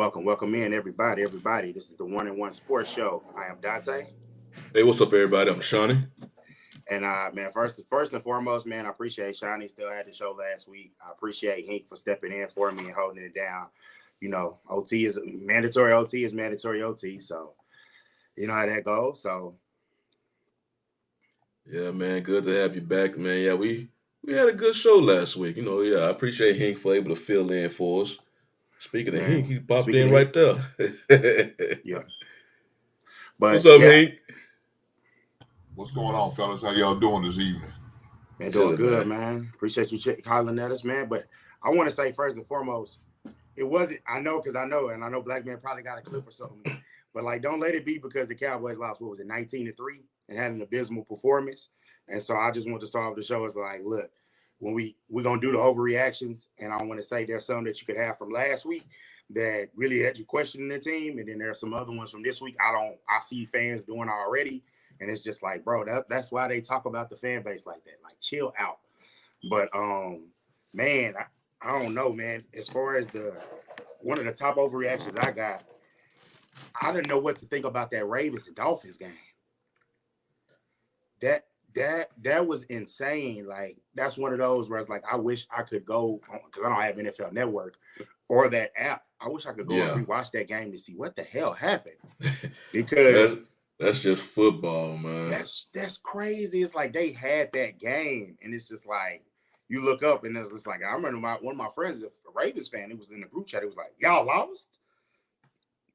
Welcome in, everybody. This is the One and One Sports Show. I am Dante, Hey, what's up, everybody? I'm Shannon. and man, first and foremost, man, I appreciate Shannon. Still had the show last week. I appreciate Hank for stepping in for me and holding it down. You know, OT is mandatory. OT is mandatory OT. So you know how that goes. So Yeah, man, good to have you back, man. Yeah, we had a good show last week. I appreciate Hank for able to fill in for us. Speaking of Hank, man, he popped speaking in of Hank, right there. yeah. What's But up, yeah, Hank? What's going on, fellas? How y'all doing this evening? man, doing Chilling, good, man. man. Appreciate you calling at us, man. But I want to say first and foremost, it wasn't. I know because I know, and I know Black Man probably got a clip or something. But like, don't let it be because the Cowboys lost. What was it, 19-3, and had an abysmal performance. And so I just want to start off the show as like, look, when we're gonna do the overreactions, and I want to say there's some that you could have from last week that really had you questioning the team, and then there are some other ones from this week. I see fans doing already, and it's just like, bro, that's why they talk about the fan base like that. Like, chill out. But man, I don't know, man. As far as one of the top overreactions I got, I didn't know what to think about that Ravens and Dolphins game. That was insane. Like, that's one of those where it's like, I wish I could go because I don't have NFL Network or that app. I wish I could go and Yeah, rewatch that game to see what the hell happened that's because that's just football, man. that's crazy. It's like they had that game, and it's just like you look up and it's just like I remember one of my friends, a Ravens fan, it was in the group chat. It was like, y'all lost.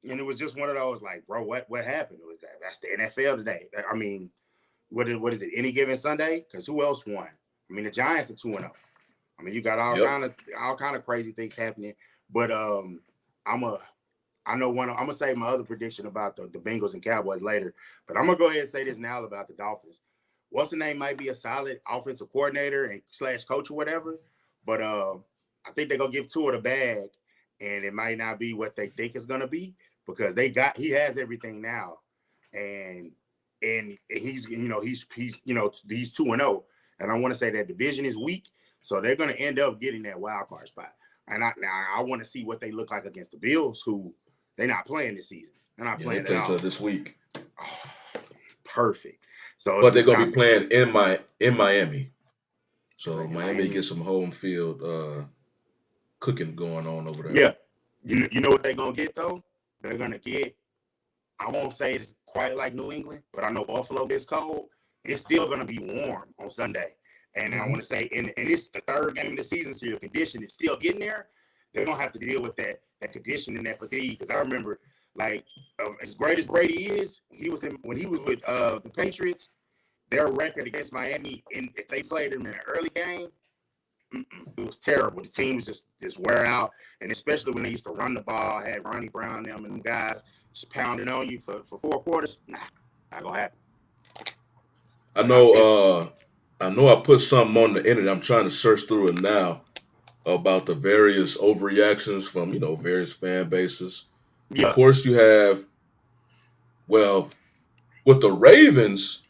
And it was just one of those like, bro, what happened? It was that's the NFL today. I mean, what is it? Any given Sunday? Because who else won? I mean, the Giants are 2-0. I mean, you got Yep. all kind of crazy things happening. But I'm gonna say my other prediction about the Bengals and Cowboys later. But I'm gonna go ahead and say this now about the Dolphins. What's the name might be a solid offensive coordinator and / coach or whatever, but I think they're gonna give Tua the bag, and it might not be what they think it's gonna be because he has everything now, and he's he's 2-0, and I want to say that division is weak, so they're gonna end up getting that wild card spot. And I want to see what they look like against the Bills, who they're not playing this season. They're not Yeah, they playing at play each other all. this week, Oh, perfect. So it's but they're just gonna be kind of playing in Miami. they're So playing in Miami Miami. gets some home field cooking going on over there. Yeah, you know what they're gonna get though? They're gonna get. I won't say it's quite like New England, but I know Buffalo gets cold. It's still gonna be warm on Sunday, and I want Hmm. to say, and it's the third game of the season, so your condition is still getting there. They're gonna have to deal with that condition and that fatigue. Because I remember, like, as great as Brady is, when he was with the Patriots. Their record against Miami, and if they played them in an early game, it was terrible. The team was just wear out, and especially when they used to run the ball, had Ronnie Brown them and them guys just pounding on you for 4 quarters. Nah, not gonna happen. I But I know. still, I know. I put something on the internet. I'm trying to search through it now about the various overreactions from various fan bases. Of yeah, course, you have well with the Ravens.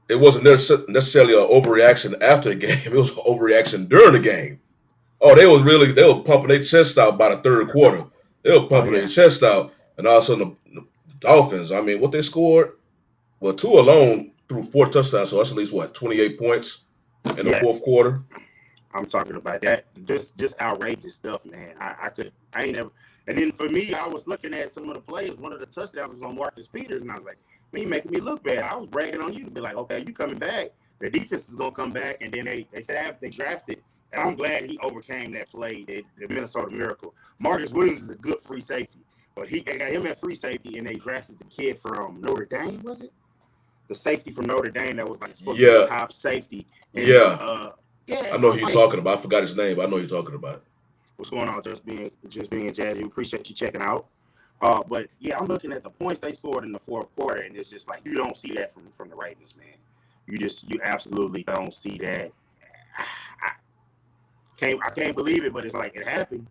It wasn't necessarily an overreaction after the game. It was an overreaction during the game. Oh, they were pumping their chest out by the third quarter. They were oh pumping their yeah, chest out, and all of a sudden the Dolphins. I mean, what they scored? Well, two alone threw 4 touchdowns, so that's at least what 28 points in the yeah. fourth quarter. I'm talking about that. Just outrageous stuff, man. I ain't never. And then for me, I was looking at some of the plays. One of the touchdowns was on Marcus Peters, and I was like, "Man, you making me look bad." I was bragging on you to be like, "Okay, you coming back? The defense is gonna come back." And then they drafted, and I'm glad he overcame that play, the Minnesota Miracle. Marcus Williams is a good free safety, but they got him at free safety, and they drafted the kid from Notre Dame. Was it the safety from Notre Dame that was like supposed to be the Yeah, top safety? And yeah. yeah, I so know who it's you're like, talking about. I forgot his name, but I know who you're talking about. what's going on? Just being jazzy. We appreciate you checking out. But yeah, I'm looking at the points they scored in the fourth quarter, and it's just like you don't see that from the Ravens, man. You absolutely don't see that. I can't believe it, but it's like it happened.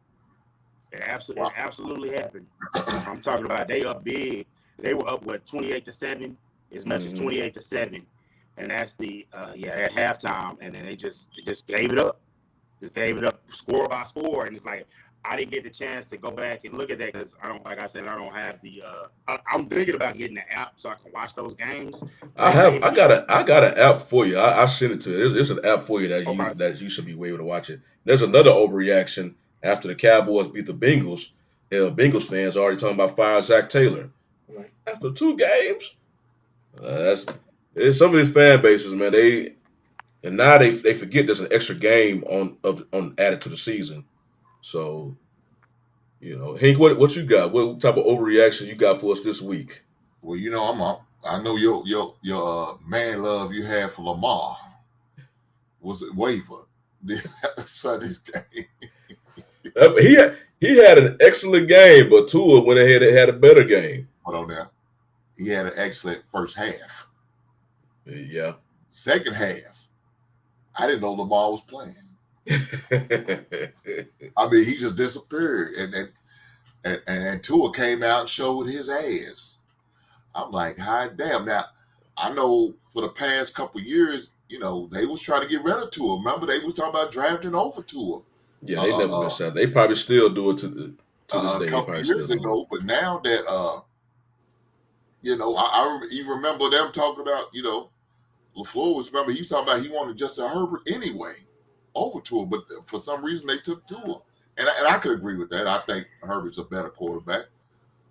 It Wow. absolutely happened. I'm talking about they up big. They were up what 28-7, as much as Hmm. 28-7, and that's at halftime, and then they just gave it up. Just gave it up score by score, and it's like I didn't get the chance to go back and look at that because I don't have the. I'm thinking about getting the app so I can watch those games. I got an app for you. I sent it to you. It's an app for you Okay. that you should be able to watch it. There's another overreaction after the Cowboys beat the Bengals. Bengals fans are already talking about firing Zach Taylor. I'm like, after 2 games, it's some of these fan bases, man. They forget there's an extra game on added to the season. So, Hank, what you got? What type of overreaction you got for us this week? Well, I know your man love you had for Lamar was it waver Sunday's game. He had an excellent game, but Tua went ahead and had a better game. Hold on now. He had an excellent first half. Yeah. Second half, I didn't know Lamar was playing. I mean, he just disappeared, and Tua came out and showed his ass. I'm like, hot damn. Now, I know for the past couple of years, they was trying to get rid of Tua. Remember, they was talking about drafting over Tua. Yeah, they never missed out. They probably still do it to this day. A couple of years ago, but now that I even remember them talking about, LaFleur was he was talking about he wanted Justin Herbert anyway over Tua, but for some reason they took Tua, and I could agree with that. I think Herbert's a better quarterback,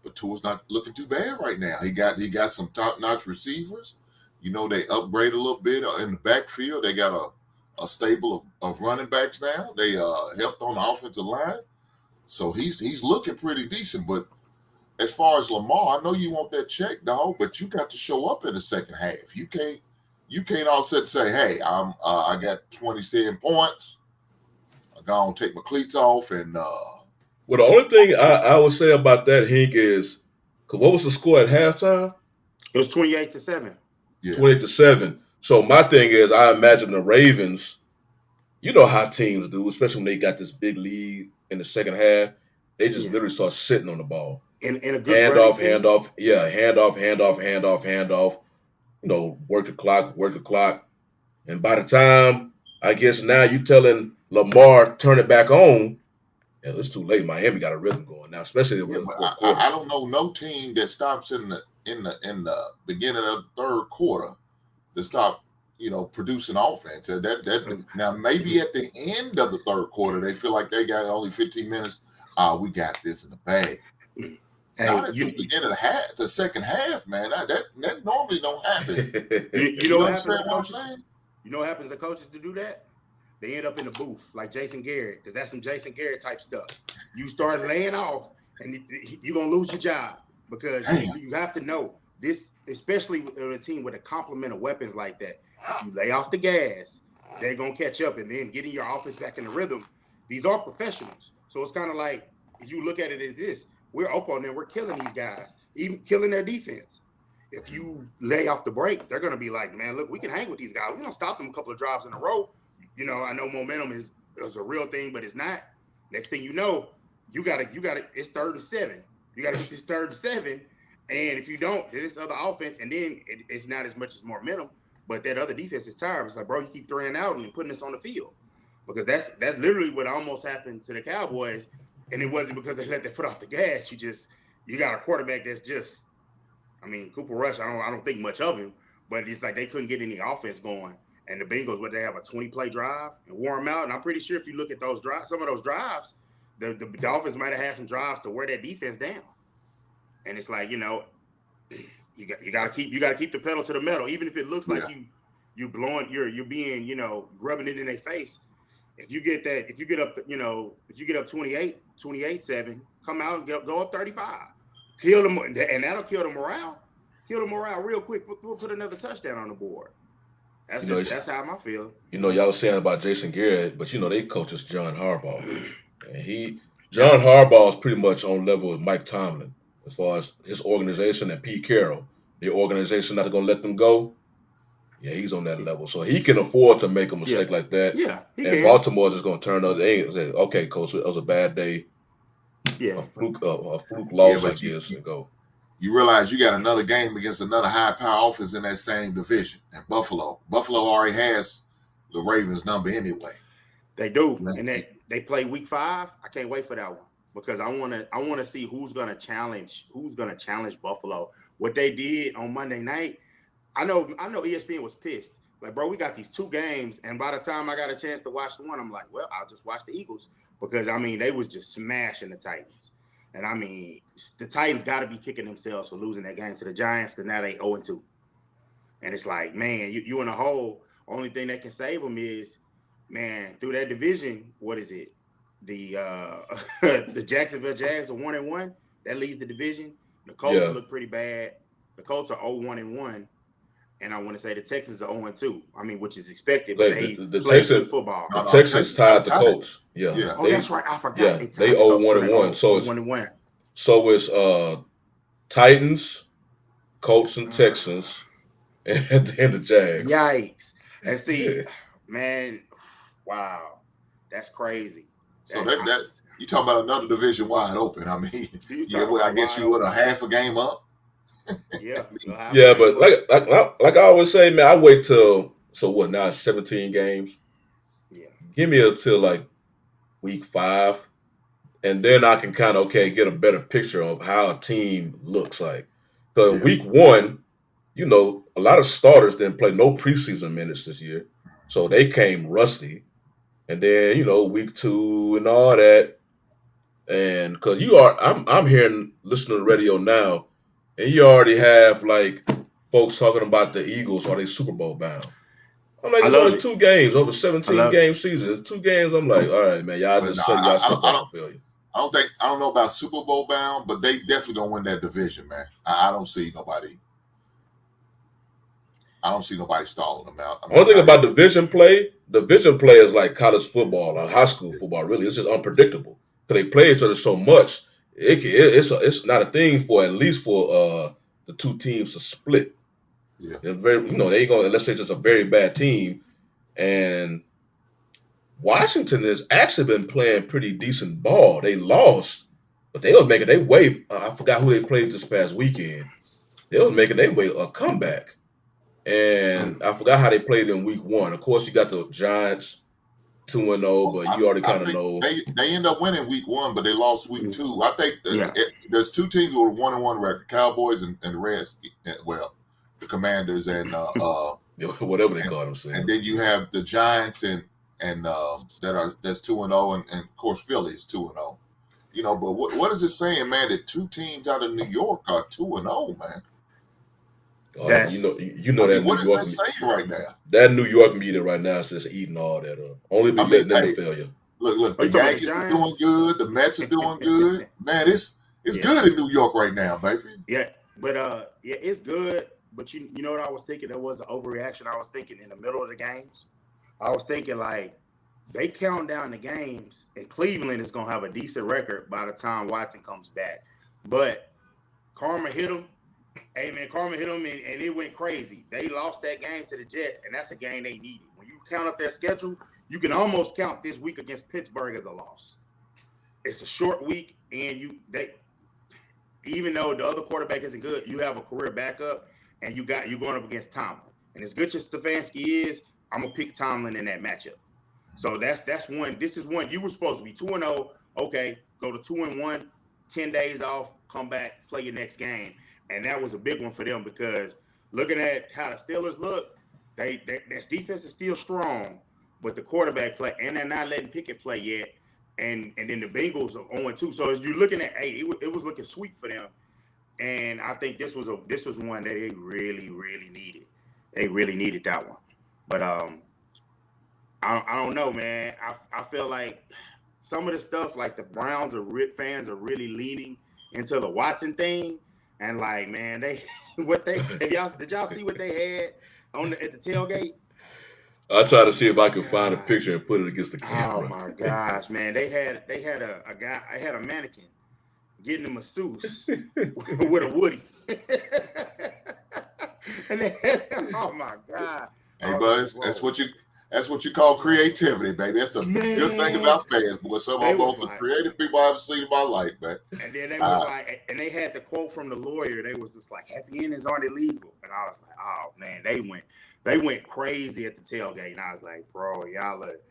but Tua's not looking too bad right now. He got some top-notch receivers. They upgraded a little bit in the backfield. They got a stable of running backs now. They helped on the offensive line, so he's looking pretty decent. But as far as Lamar, I know you want that check, dog, but you got to show up in the second half. You can't all sit and say, "Hey, I got 27 points. I'm gonna take my cleats off." And well, the only thing I would say about that, Hank, is because what was the score at halftime? It was 28-7. Yeah. 28-7. So my thing is, I imagine the Ravens. You know how teams do, especially when they got this big lead in the second half. They just literally start sitting on the ball. In a good handoff. Yeah, handoff. Work the clock. And by the time, I guess now you telling Lamar turn it back on, it's too late. Miami got a rhythm going now, especially in the fourth quarter. I don't know no team that stops in the beginning of the third quarter to stop, producing offense. Now maybe at the end of the third quarter they feel like they got only 15 minutes. We got this in the bag. Hey, Not at the beginning of the second half, man. That normally don't happen. You know what happens? You know what happens to coaches to do that? They end up in the booth like Jason Garrett, because that's some Jason Garrett type stuff. You start laying off, and you're gonna lose your job because you have to know this, especially with a team with a complement of weapons like that. If you lay off the gas, they're gonna catch up, and then getting your offense back in the rhythm. These are professionals, so it's kind of like if you look at it as this. We're up on them. We're killing these guys, even killing their defense. If you lay off the break, they're going to be like, man, look, we can hang with these guys. We're going to stop them a couple of drives in a row. I know momentum is a real thing, but it's not. Next thing you know, you got to, it's 3rd and 7. You got to get this 3rd and 7. And if you don't, then it's other offense. And then it's not as much as momentum, but that other defense is tired. It's like, bro, you keep throwing out and putting this on the field. Because that's literally what almost happened to the Cowboys. And it wasn't because they let their foot off the gas. You got a quarterback that's just, Cooper Rush, I don't think much of him, but it's like they couldn't get any offense going. And the Bengals, they have a 20-play drive and wore them out. And I'm pretty sure if you look at those drives, some of those drives, the Dolphins might have had some drives to wear that defense down. And it's like, you got to keep the pedal to the metal, even if it looks like you blowing, you're being, rubbing it in their face. If you get up 28-7, come out and go up 35. Kill them, and that'll kill the morale. Kill the morale real quick. We'll put another touchdown on the board. That's how I feel. Y'all was saying about Jason Garrett, but they coach is John Harbaugh. And John Harbaugh is pretty much on level with Mike Tomlin as far as his organization and Pete Carroll. The organization not going to let them go. Yeah, he's on that level, so he can afford to make a mistake like that. Yeah, and Baltimore's just going to turn up. They say, "Okay, coach, it was a bad day. Yeah, a fluke loss, I guess." And go. You realize you got another game against another high-power offense in that same division, and Buffalo. Buffalo already has the Ravens' number anyway. They do, and they play week 5. I can't wait for that one because I want to see who's gonna challenge Buffalo. What they did on Monday night, I know ESPN was pissed. Like, bro, we got these 2 games, and by the time I got a chance to watch the one, I'm like, well, I'll just watch the Eagles because I mean they was just smashing the Titans, and I mean the Titans got to be kicking themselves for losing that game to the Giants because now they 0-2, and it's like, man, you in a hole. Only thing that can save them is, man, through that division. What is it? The the Jacksonville Jags are 1-1. That leads the division. The Colts look pretty bad. The Colts are 0-1-1. And I want to say the Texans are 0-2. I mean, which is expected, but they play good football. The Texans tied the Colts. Yeah. Oh, that's right. I forgot. Yeah, they 0-1-1. So it's 1-1. So it's Titans, Colts, and Texans, and then the Jags. Yikes! And see, man, wow, that's crazy. So that you talking about another division wide open? I mean, I guess you would a half a game up. Yeah, but like I always say, man, I wait till now it's 17 games. Yeah. Give me until like week 5, and then I can kind of get a better picture of how a team looks like. Because week 1, a lot of starters didn't play no preseason minutes this year, so they came rusty. And then week 2 and all that, and because I'm hearing listening to the radio now. And you already have like folks talking about the Eagles, are they Super Bowl bound? I'm like, there's only 2 games over 17 game season. 2 games. I'm like, all right, man, y'all just set yourself up for failure. I don't know about Super Bowl bound, but they definitely gonna win that division, man. I don't see nobody stalling them out. One thing about division play is like college football or high school football. Really, it's just unpredictable because they play each other so much. It's not a thing for at least for the 2 teams to split. Yeah, they're very they gonna, let's say it's just a very bad team, and Washington has actually been playing pretty decent ball. They lost, but they was making their way. I forgot who they played this past weekend. They was making their way a comeback, and I forgot how they played in week 1. Of course, you got the Giants. 2-0, but you already kind of know. They end up winning week 1, but they lost week 2. I think there's 2 teams with a 1-1 record: Cowboys and the Reds. Well, the Commanders and whatever they call them. And then you have the Giants and that's 2-0, and of course Philly is 2-0. But what is it saying, man? That 2 teams out of New York are 2-0, man. That what New York is that saying right now? That New York media right now is just eating all that up. Only be letting them failure. Look, the Yankees are doing good. The Mets are doing good. Man, it's good in New York right now, baby. Yeah, but it's good. But you know what I was thinking? There was an overreaction. I was thinking in the middle of the games. I was thinking like they count down the games, and Cleveland is gonna have a decent record by the time Watson comes back. But karma hit them. Hey, man, Carmen hit them, and it went crazy. They lost that game to the Jets, and that's a game they needed. When you count up their schedule, you can almost count this week against Pittsburgh as a loss. It's a short week, and even though the other quarterback isn't good, you have a career backup, and you're going up against Tomlin. And as good as Stefanski is, I'm going to pick Tomlin in that matchup. So that's one. This is one. You were supposed to be 2-0. Okay, go to 2-1, 10 days off, come back, play your next game. And that was a big one for them because looking at how the Steelers look, their defense is still strong, but the quarterback play, and they're not letting Pickett play yet. And then the Bengals are 0-2. So as you're looking at, it was looking sweet for them. And I think this was one that they really, really needed. They really needed that one. But I don't know, man. I feel like some of the stuff, like the Browns fans are really leaning into the Watson thing. And like, man, did y'all see what they had at the tailgate? I tried to see if I could find a picture and put it against the camera. Oh my gosh, man! They had a guy. I had a mannequin getting a masseuse with a Woody, and they had, oh my god! Hey, Buzz, that's what you call creativity, baby. That's the good thing about fans, boy. Some of the most creative people I've seen in my life, man. And then they was and they had the quote from the lawyer. They was just like, "Happy endings aren't illegal," and I was like, "Oh man, they went crazy at the tailgate." And I was like, "Bro, y'all look,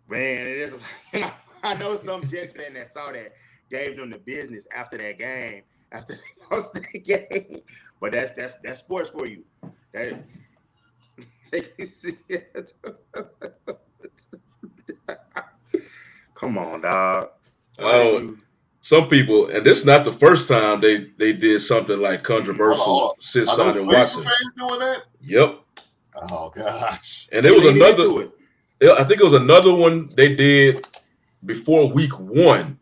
man, it is." Like, I know some Jets fan that saw that gave them the business after that game, after they lost that game. But that's sports for you. That come on, dog. Why did you? Some people, and this is not the first time they did something like Hold controversial on. since Are those signing Cleveland Watson. fans doing that? Yep. Oh gosh. And there was leaning another. into it. I think it was another one they did before week 1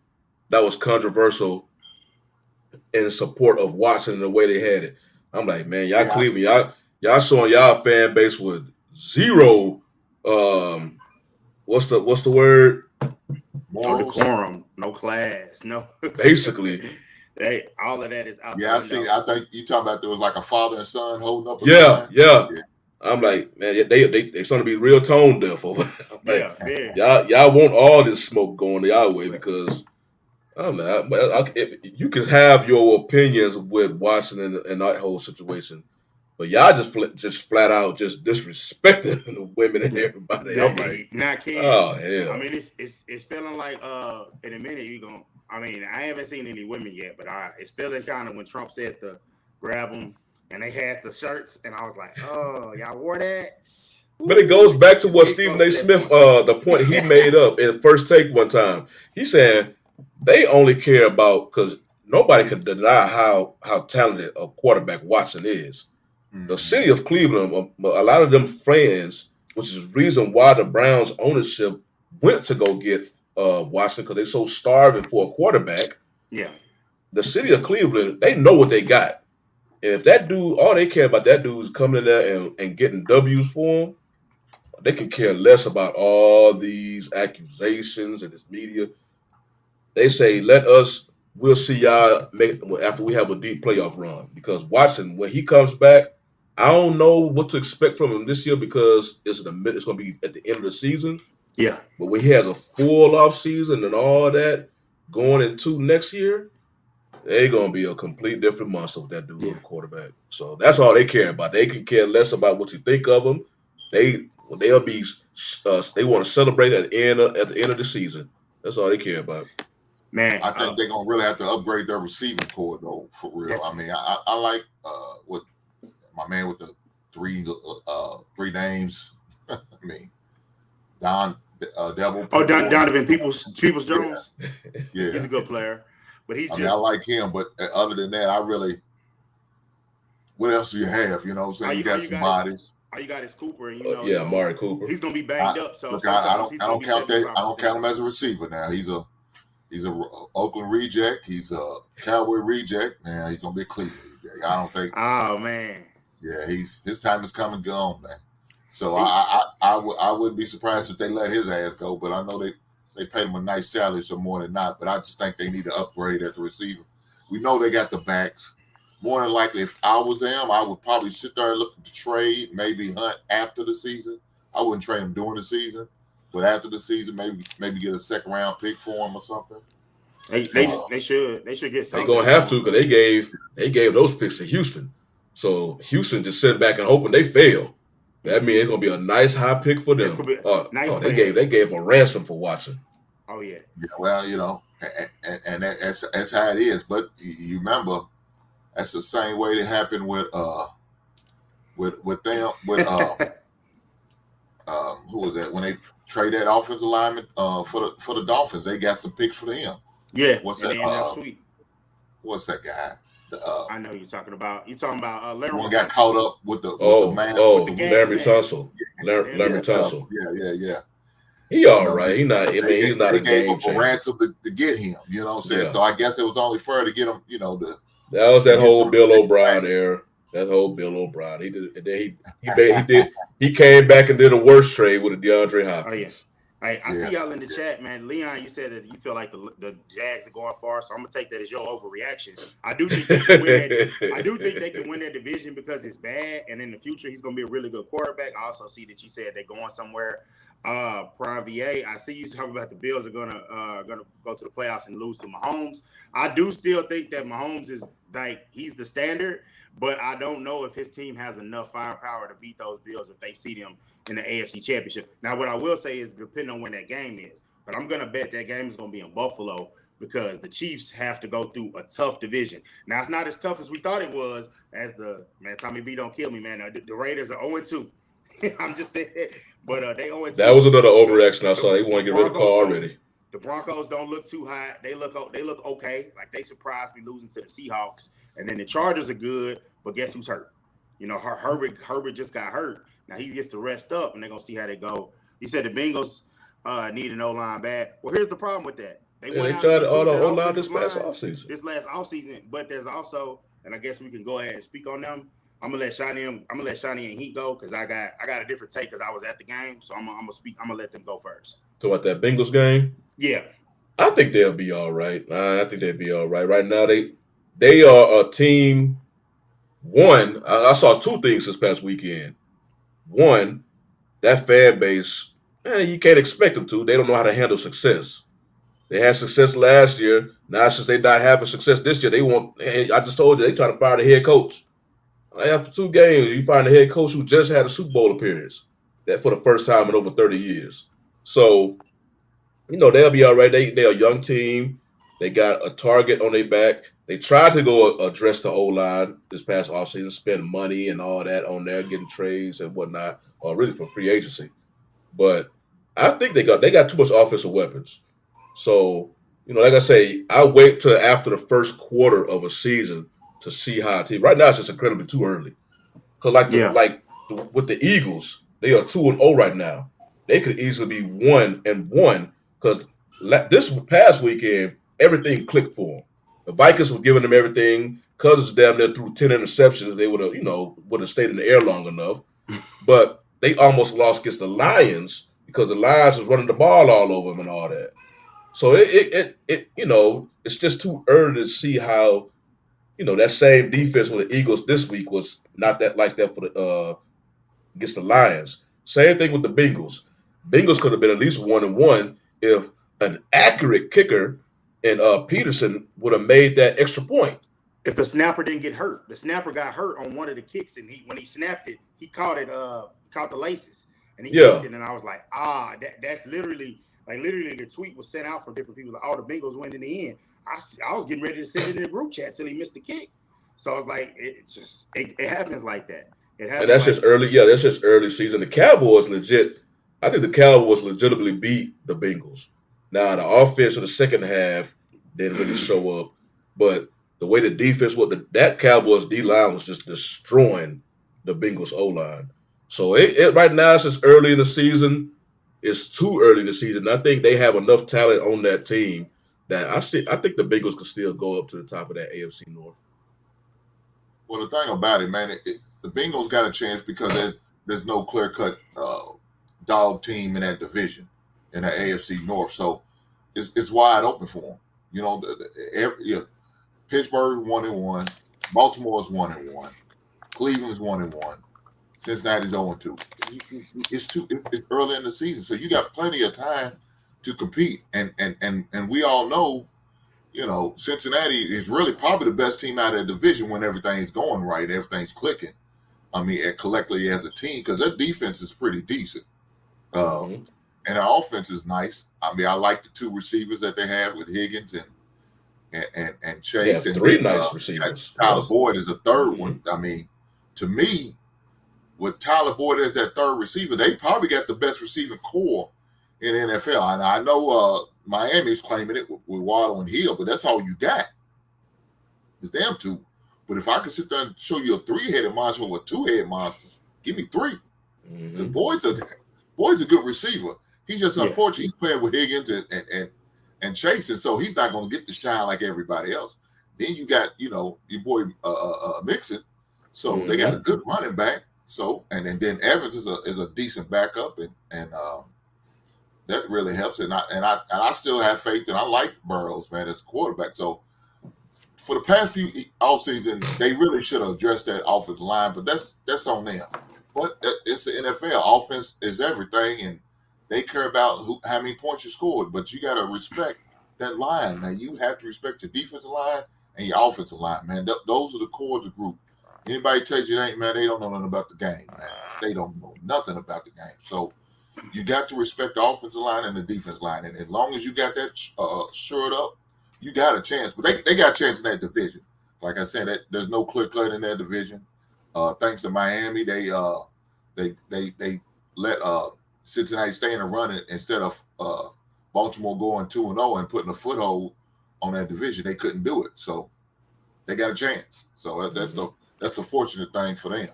that was controversial in support of Watson and the way they had it. I'm like, man, y'all Yeah, I Cleveland, see. y'all showing y'all fan base with zero. What's the word? No Morals. decorum, no class, no. Basically. All of that is out. Yeah, I see. I think you talking about there was like a father and son holding up a Yeah. sign. I'm like, man, they starting to be real tone deaf over. I'm like, Yeah. y'all want all this smoke going y'all way because I'm like, you can have your opinions with Watson and that whole situation, but y'all just flat out just disrespecting the women and everybody. I'm like, Not Ken. oh hell. I mean, it's feeling like in a minute you gonna. I mean, I haven't seen any women yet, but it's feeling kind of when Trump said to grab them and they had the shirts, and I was like, oh, y'all wore that. But it goes back to what Stephen A. Smith, the point he made up in First Take one time. He's saying they only care about because nobody can deny how talented a quarterback Watson is. The city of Cleveland, a lot of them fans, which is the reason why the Browns ownership went to go get Watson because they're so starving for a quarterback. Yeah. The city of Cleveland, they know what they got. And if that dude, all they care about that dude is coming in there and getting W's for him, they can care less about all these accusations and this media. They say, we'll see y'all after we have a deep playoff run. Because Watson, when he comes back, I don't know what to expect from him this year because it's going to be at the end of the season. Yeah. But when he has a full off season and all that going into next year, they're going to be a complete different monster with that dude on the quarterback. So that's all they care about. They can care less about what you think of them. They'll be they want to celebrate at the end of the season. That's all they care about. Man, I think they're gonna really have to upgrade their receiving core though, for real. Definitely. I mean, I like what my man with the three names. I mean, Devil. Donovan Peoples Jones. Yeah, he's a good player, but I like him. But other than that, what else do you have? You know what I'm saying? You got some bodies. All you got is Cooper, and Amari Cooper. He's gonna be banged up. So look, I don't count that. I don't count him as a receiver now. He's a Oakland reject. He's a Cowboy reject. Now he's gonna be a Cleveland reject. I don't think. Oh man. Yeah, his time is come and gone, man. So I wouldn't be surprised if they let his ass go. But I know they paid him a nice salary, so more than not. But I just think they need to upgrade at the receiver. We know they got the backs. More than likely, if I was them, I would probably sit there and look to trade, maybe hunt after the season. I wouldn't trade him during the season, but after the season, maybe get a second round pick for him or something. They should get something. They're gonna have to because they gave those picks to Houston. So Houston just sitting back and hoping they fail. That means it's gonna be a nice high pick for them. They gave a ransom for Watson. Oh yeah. Yeah. Well, and that's how it is. But you remember, that's the same way that happened with them who was that when they traded that offensive lineman for the Dolphins? They got some picks for them. Yeah. What's that? Sweet. What's that guy? I know you're talking about. Larry. One got caught up with the man. Larry Tunsil. Larry Tunsil. Yeah. He all right. He's not a game changer. A ransom to get him. You know what I'm saying? Yeah. So I guess it was only fair to get him. That was that whole Bill O'Brien era. That whole Bill O'Brien. He came back and did a worse trade with DeAndre Hopkins. I see y'all in the chat, man. Leon, you said that you feel like the Jags are going far, so I'm gonna take that as your overreaction. I do think they can win that division because it's bad, and in the future he's gonna be a really good quarterback. I also see that you said they're going somewhere. Prime VA, I see you talking about the Bills are gonna go to the playoffs and lose to Mahomes. I do still think that Mahomes is he's the standard. But I don't know if his team has enough firepower to beat those Bills if they see them in the AFC Championship. Now, what I will say is, depending on when that game is, but I'm gonna bet that game is gonna be in Buffalo because the Chiefs have to go through a tough division. Now it's not as tough as we thought it was. As the man, Tommy B, don't kill me, man. The Raiders are 0-2. I'm just saying, but they 0-2. That was another overreaction I saw. They want to get rid of Carr already. The Broncos don't look too high. They look okay. Like they surprised me losing to the Seahawks, and then the Chargers are good. But guess who's hurt? You know, Herbert just got hurt. Now he gets to rest up, and they're gonna see how they go. He said the Bengals need an O-line bad. Well, here's the problem with that. They tried all the O-line this last offseason. This last offseason, but there's also, and I guess we can go ahead and speak on them. I'm gonna let Shannon and Heat go because I got a different take because I was at the game, so I'm gonna let them go first. So what, that Bengals game? Yeah, I think they'll be all right. I think they'll be all right. Right now, they are a team. One, I saw two things this past weekend. One, that fan base, you can't expect them to. They don't know how to handle success. They had success last year. Now, since they're not having success this year, they want. I just told you, they trying to fire the head coach. After 2 games, you find a head coach who just had a Super Bowl appearance that for the first time in over 30 years. So, they'll be all right. They're a young team. They got a target on their back. They tried to go address the O-line this past offseason, spend money and all that on there, getting trades and whatnot, or really for free agency. But I think they got too much offensive weapons. So, like I say, I wait till after the first quarter of a season to see how a team. Right now, it's just incredibly too early. Because with the Eagles, they are 2-0 right now. They could easily be 1-1 because this past weekend, everything clicked for them. The Vikings were giving them everything. Cousins damn near threw 10 interceptions. They would have stayed in the air long enough. But they almost lost against the Lions because the Lions was running the ball all over them and all that. So it's just too early to see how, that same defense with the Eagles this week was not that like that for the against the Lions. Same thing with the Bengals. Bengals could have been at least 1-1 if an accurate kicker and Peterson would have made that extra point. If the snapper didn't get hurt, the snapper got hurt on one of the kicks, and when he snapped it, he caught the laces, and he kicked it, and I was like, that's literally the tweet was sent out from different people. Like, the Bengals win in the end. I was getting ready to send it in the group chat till he missed the kick. So I was like, it happens like that. And that's just early. Yeah, that's just early season. The Cowboys I think the Cowboys legitimately beat the Bengals. Now the offense in the second half didn't really show up, but the way the defense that Cowboys D line was just destroying the Bengals O line. So right now it's just early in the season. It's too early in the season. I think they have enough talent on that team that I think the Bengals could still go up to the top of that AFC North. Well, the thing about it, man, the Bengals got a chance because there's no clear-cut dog team in that division, in that AFC North. So it's wide open for them. Pittsburgh 1-1, Baltimore's 1-1, Cleveland's 1-1, Cincinnati's 0-2. It's early in the season, so you got plenty of time to compete. And we all know, Cincinnati is really probably the best team out of the division when everything's going right, everything's clicking. I mean, collectively as a team, because their defense is pretty decent. And their offense is nice. I mean, I like the 2 receivers that they have with Higgins and Chase. Yeah, 3 nice receivers. Tyler Boyd is a third one. I mean, to me, with Tyler Boyd as that third receiver, they probably got the best receiving core in the NFL. And I know Miami's claiming it with Waddle and Hill, but that's all you got. It's them 2. But if I could sit there and show you a 3-headed monster or a 2-headed monster, give me 3. Because Boyd's a good receiver. He's just unfortunate. He's playing with Higgins and Chase, and so he's not going to get the shine like everybody else. Then you got, your boy Mixon. So they got a good running back. So and then Evans is a decent backup, and that really helps. And I still have faith, and I like Burrows, man, as a quarterback. So for the past few offseason, they really should have addressed that offensive line, but that's on them. But it's the NFL. Offense is everything, and they care about how many points you scored. But you got to respect that line, man. You have to respect your defensive line and your offensive line, man. Those are the core of the group. Anybody tells you it ain't, man, they don't know nothing about the game, man. They don't know nothing about the game. So You got to respect the offensive line and the defense line, and as long as you got that shored up, you got a chance. But they got a chance in that division. Like I said, there's no clear cut in that division. Thanks to Miami, they let Cincinnati stay in the running instead of Baltimore going 2-0 and putting a foothold on that division. They couldn't do it, so they got a chance. So that's the fortunate thing for them.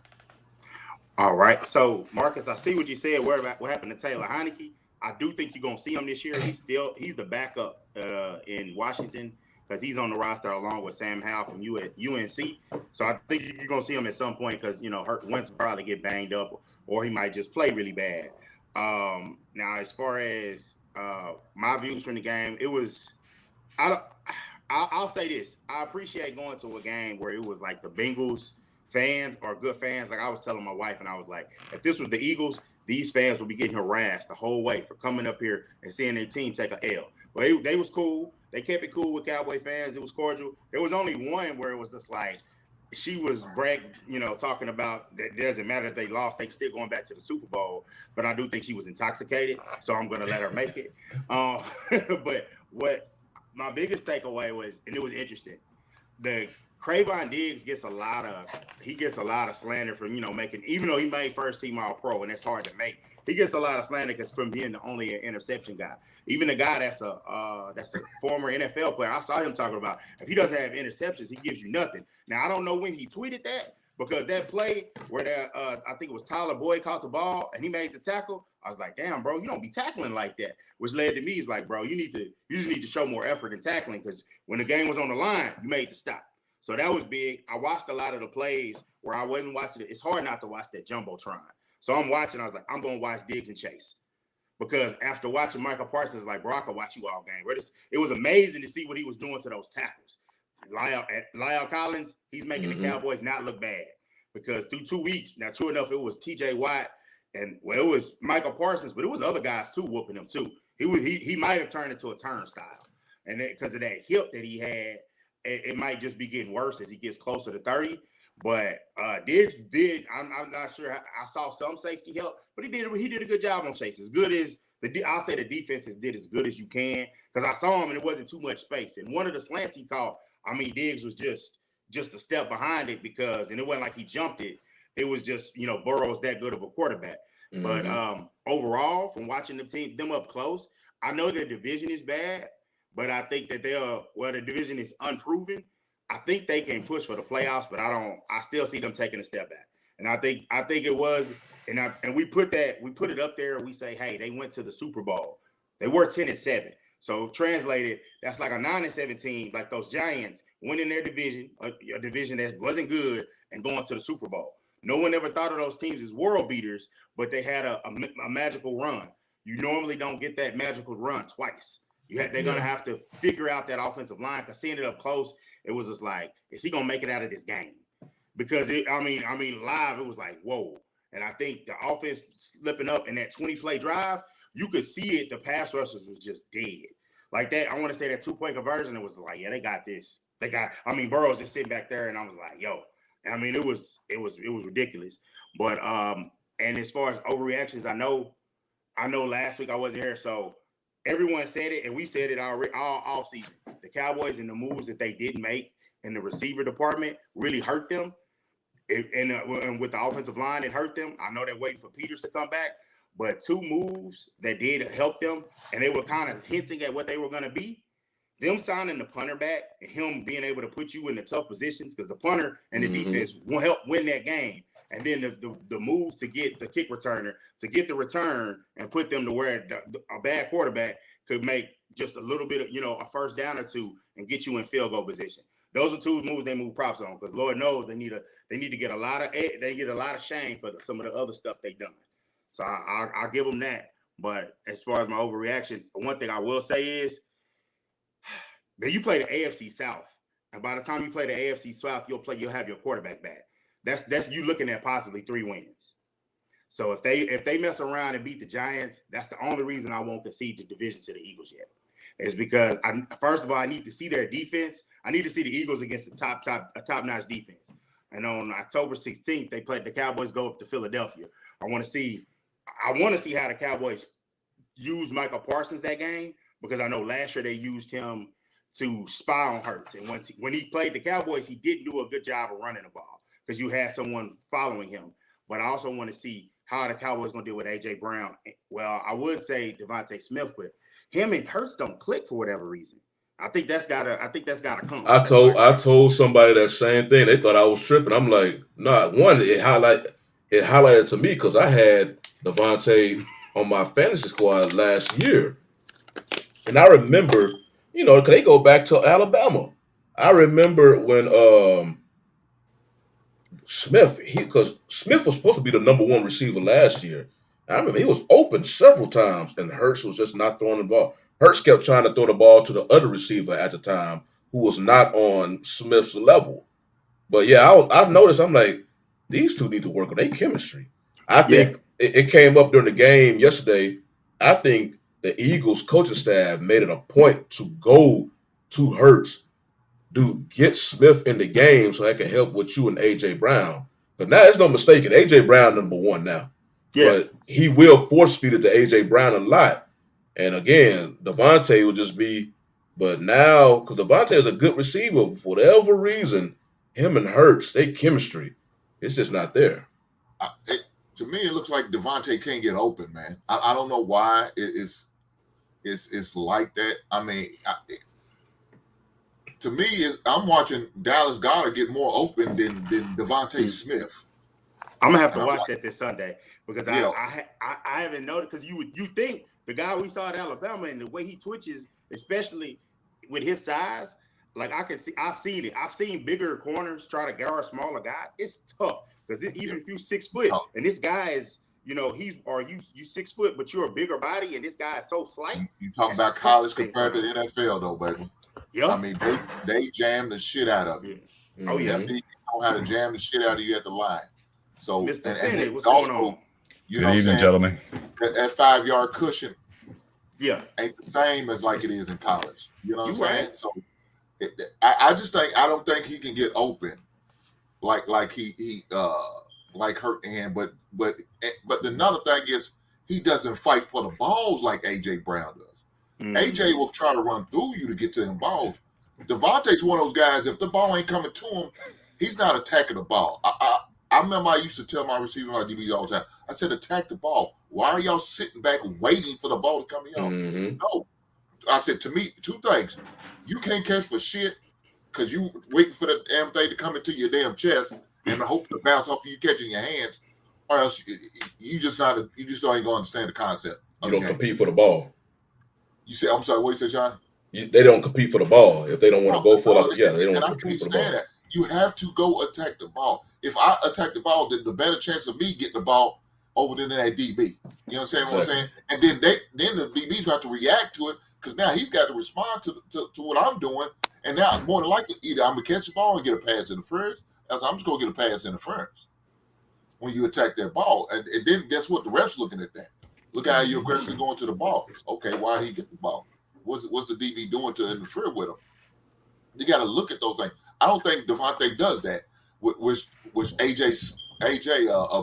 All right. So, Marcus, I see what you said. What happened to Taylor Heineke? I do think you're going to see him this year. He's the backup in Washington because he's on the roster along with Sam Howell from UNC. So I think you're going to see him at some point because, Wentz will probably get banged up or he might just play really bad. Now, as far as my views from the game, it was I'll say this. I appreciate going to a game where it was like the Bengals fans are good fans. Like I was telling my wife, and I was like, if this was the Eagles, these fans would be getting harassed the whole way for coming up here and seeing their team take a L. But they was cool. They kept it cool with Cowboy fans. It was cordial. There was only one where it was just like she was talking about that it doesn't matter if they lost, they still going back to the Super Bowl. But I do think she was intoxicated, so I'm going to let her make it. But what my biggest takeaway was, and it was interesting, the Trayvon Diggs gets a lot of slander from making, even though he made first team All Pro, and that's hard to make. He gets a lot of slander because from being the only interception guy. Even the guy that's a former NFL player, I saw him talking about if he doesn't have interceptions, he gives you nothing. Now I don't know when he tweeted that because that play where I think it was Tyler Boyd caught the ball and he made the tackle. I was like, damn, bro, you don't be tackling like that. Which led to me is like, bro, you just need to show more effort in tackling because when the game was on the line, you made the stop. So that was big. I watched a lot of the plays where I wasn't watching it. It's hard not to watch that Jumbotron. So I'm watching. I was like, I'm going to watch Diggs and Chase. Because after watching Michael Parsons, like, bro, I could watch you all game. It was amazing to see what he was doing to those tackles. Lyle Collins, he's making the Cowboys not look bad. Because through 2 weeks, now true enough, it was T.J. Watt and, well, it was Michael Parsons, but it was other guys too whooping him too. He might have turned into a turnstile. And because of that hip that he had, it might just be getting worse as he gets closer to 30. But Diggs did. I'm not sure. I saw some safety help, but he did a good job on Chase. As good as I'll say the defenses did as good as you can because I saw him and it wasn't too much space. And one of the slants he caught, Diggs was just a step behind it and it wasn't like he jumped it. It was just Burrow's that good of a quarterback. Mm-hmm. But overall, from watching them up close, I know their division is bad. But I think that the division is unproven. I think they can push for the playoffs, but I still see them taking a step back. And I think it was, and we put it up there. We say, hey, they went to the Super Bowl. They were 10-7. So translated, that's like a 9-7 team, like those Giants winning their division, a division that wasn't good, and going to the Super Bowl. No one ever thought of those teams as world beaters, but they had a magical run. You normally don't get that magical run twice. They're going to have to figure out that offensive line because seeing it up close, it was just like, is he going to make it out of this game? Because, live, it was like, whoa. And I think the offense slipping up in that 20-play drive, you could see it. The pass rushers was just dead. Like that, I want to say that 2-point conversion, it was like, yeah, they got this. Burrow's just sitting back there, and I was like, yo. It was ridiculous. But, and as far as overreactions, I know last week I wasn't here, so everyone said it, and we said it already all season. The Cowboys and the moves that they didn't make in the receiver department really hurt them. And with the offensive line, it hurt them. I know they're waiting for Peters to come back, but 2 moves that did help them, and they were kind of hinting at what they were going to be. Them signing the punter back and him being able to put you in the tough positions because the punter and the defense will help win that game. And then the moves to get the kick returner, to get the return and put them to where a bad quarterback could make just a little bit of, a first down or 2 and get you in field goal position. Those are 2 moves they move props on because Lord knows they need to get a lot of shame for some of the other stuff they done. So I'll give them that. But as far as my overreaction, one thing I will say is, man, you play the AFC South, and by the time you play the AFC South, you'll have your quarterback back. That's you looking at possibly 3 wins. So if they mess around and beat the Giants, that's the only reason I won't concede the division to the Eagles yet. Is because first of all, I need to see their defense. I need to see the Eagles against a top-notch defense. And on October 16th, the Cowboys go up to Philadelphia. I want to see I want to see how the Cowboys use Michael Parsons that game, because I know last year they used him to spy on Hurts. And when he played the Cowboys, he didn't do a good job of running the ball because you had someone following him. But I also want to see how the Cowboys going to deal with A.J. Brown. Well, I would say Devontae Smith, but him and Hurts don't click for whatever reason. I think that's gotta come. I told somebody that same thing. They thought I was tripping. I'm like, nah. One, it highlighted to me because I had Devontae on my fantasy squad last year, and I remember, cause they go back to Alabama. I remember when Smith, because Smith was supposed to be the number one receiver last year. I remember he was open several times, and Hurts was just not throwing the ball. Hurts kept trying to throw the ball to the other receiver at the time, who was not on Smith's level. But yeah, I've noticed. I'm like, these two need to work on their chemistry. I think it came up during the game yesterday. I think the Eagles coaching staff made it a point to go to Hurts. Dude, get Smith in the game so I can help with you and A.J. Brown. But now there's no mistaking. A.J. Brown number one now. Yeah. But he will force feed it to A.J. Brown a lot. And again, Devontae will just be, but now, because Devontae is a good receiver, for whatever reason, him and Hurts, their chemistry, it's just not there. To me, it looks like Devontae can't get open, man. I don't know why it's like that. I mean, to me, I'm watching Dallas Goedert get more open than Devontae Smith. I'm gonna have to watch that this Sunday because I haven't noticed, because you think the guy we saw at Alabama and the way he twitches, especially with his size, like I've seen it. I've seen bigger corners try to guard smaller guys. It's tough because even if you're 6 foot and this guy is, you 6 foot, but you're a bigger body and this guy is so slight. You talk about college compared to NFL though, baby. Yeah. I mean, they jam the shit out of you. Yeah. Oh yeah. They know how to jam the shit out of you at the line. So Mr. and what's going on? You Good evening, gentlemen. That 5-yard cushion, ain't the same as like it is in college. You know what I'm saying? Right. So I don't think he can get open like he like hurting him. But another thing is he doesn't fight for the balls like AJ Brown does. Mm-hmm. AJ will try to run through you to get to them balls. Devontae's one of those guys. If the ball ain't coming to him, he's not attacking the ball. I remember I used to tell my receivers on DBs all the time. I said, attack the ball. Why are y'all sitting back waiting for the ball to come to y'all? Mm-hmm. No. I said, to me, two things. You can't catch for shit because you waiting for the damn thing to come into your damn chest and hope to bounce off of you catching your hands, or else you just don't even going to understand the concept. You don't compete for the ball. You said, I'm sorry, what you said, John? They don't compete for the ball. If they don't want to go for it, they don't want to compete for the ball. That. You have to go attack the ball. If I attack the ball, then the better chance of me getting the ball over than that DB. You know what I'm saying? And then the DB's got to react to it because now he's got to respond to what I'm doing. And now more than likely, either I'm gonna catch the ball and get a pass interference, else I'm just gonna get a pass interference when you attack that ball. And then guess what? The ref's looking at that. Look how you're aggressively going to the ball. Okay, why he get the ball? What's the DB doing to interfere with him? You got to look at those things. I don't think Devontae does that, which AJ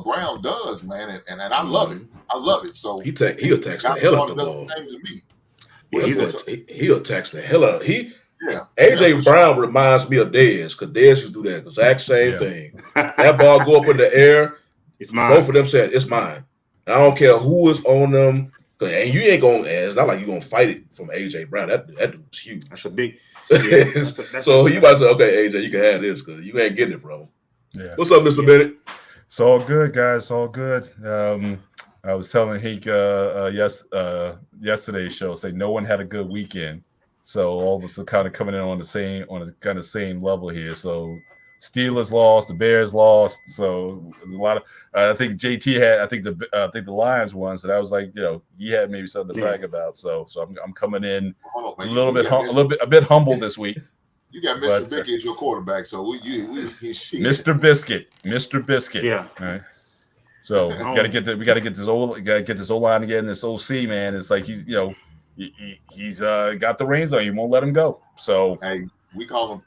Brown does, man, and I love it. I love it. So he attacks the hell out of the ball. He attacks the hell out of it. AJ Brown reminds me of Dez, because Dez used to do that exact same thing. That ball go up in the air. It's mine. Both of them said, it's mine. I don't care who is on them. And you ain't going to, it's not like you're going to fight it from AJ Brown. That dude's huge. That's a big. So you might say, okay, AJ, you can have this because you ain't getting it from him. Yeah. What's up, Mr. Bennett? It's all good, guys. It's all good. I was telling Hank yesterday's show, say no one had a good weekend. So all of us are kind of coming in on the kind of same level here. So Steelers lost, the Bears lost. So there's a lot of. I think JT had. I think the Lions won. So that was like, he had maybe something to brag about. So I'm coming in a bit humble this week. You got Mr. Biscuit as your quarterback, so Mr. Biscuit. Yeah. All right. So we got to get this O line again. This OC, man, it's like he's got the reins on you. Won't let him go. So hey, We call him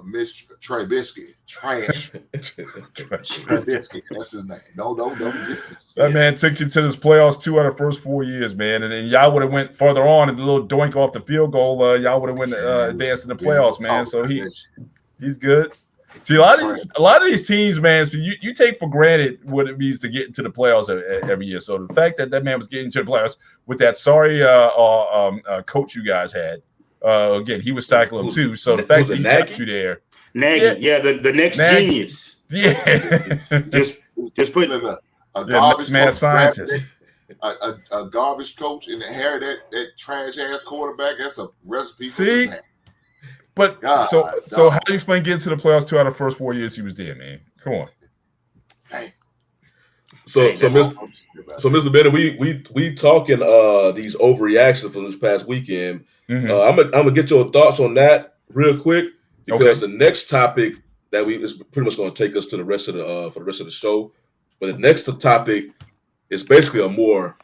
Miss Trubisky. Trash. Trubisky. That's his name. Don't get That man took you to this playoffs 2 out of the first 4 years, man. And then y'all would have went further on and a little doink off the field goal. Y'all would have went advanced in the playoffs, man. So he's good. See, a lot of these teams, man. So you take for granted what it means to get into the playoffs every year. So the fact that man was getting to the playoffs with that sorry coach you guys had, again, he was tackling him too. So the fact that he got you there, Nagy, the next genius, just put a garbage coach scientist, a garbage coach, and inherit that trash ass quarterback. That's a recipe for disaster. But so how do you explain getting to the playoffs 2 out of the first 4 years he was there, man? Come on. Dang. So Mr. Bennett, we talking these overreactions from this past weekend. I'm gonna get your thoughts on that real quick because the next topic that is pretty much going to take us to the rest of the for the rest of the show. But the next topic is basically a more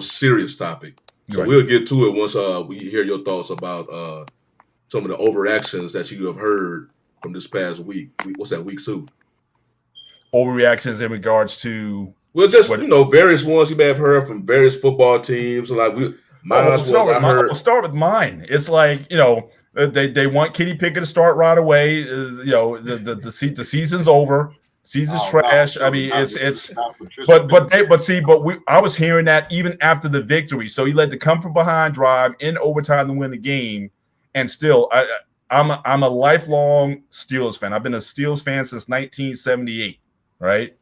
serious topic. So we'll get to it once we hear your thoughts about some of the overreactions that you have heard from this past week. What's that, week 2? Overreactions in regards to various ones you may have heard from various football teams. Like I'll start with mine. It's like, they want Kenny Pickett to start right away. The season's over. Season's trash. I mean, I was hearing that even after the victory. So he led the come from behind drive in overtime to win the game. And still, I'm a lifelong Steelers fan. I've been a Steelers fan since 1978, right?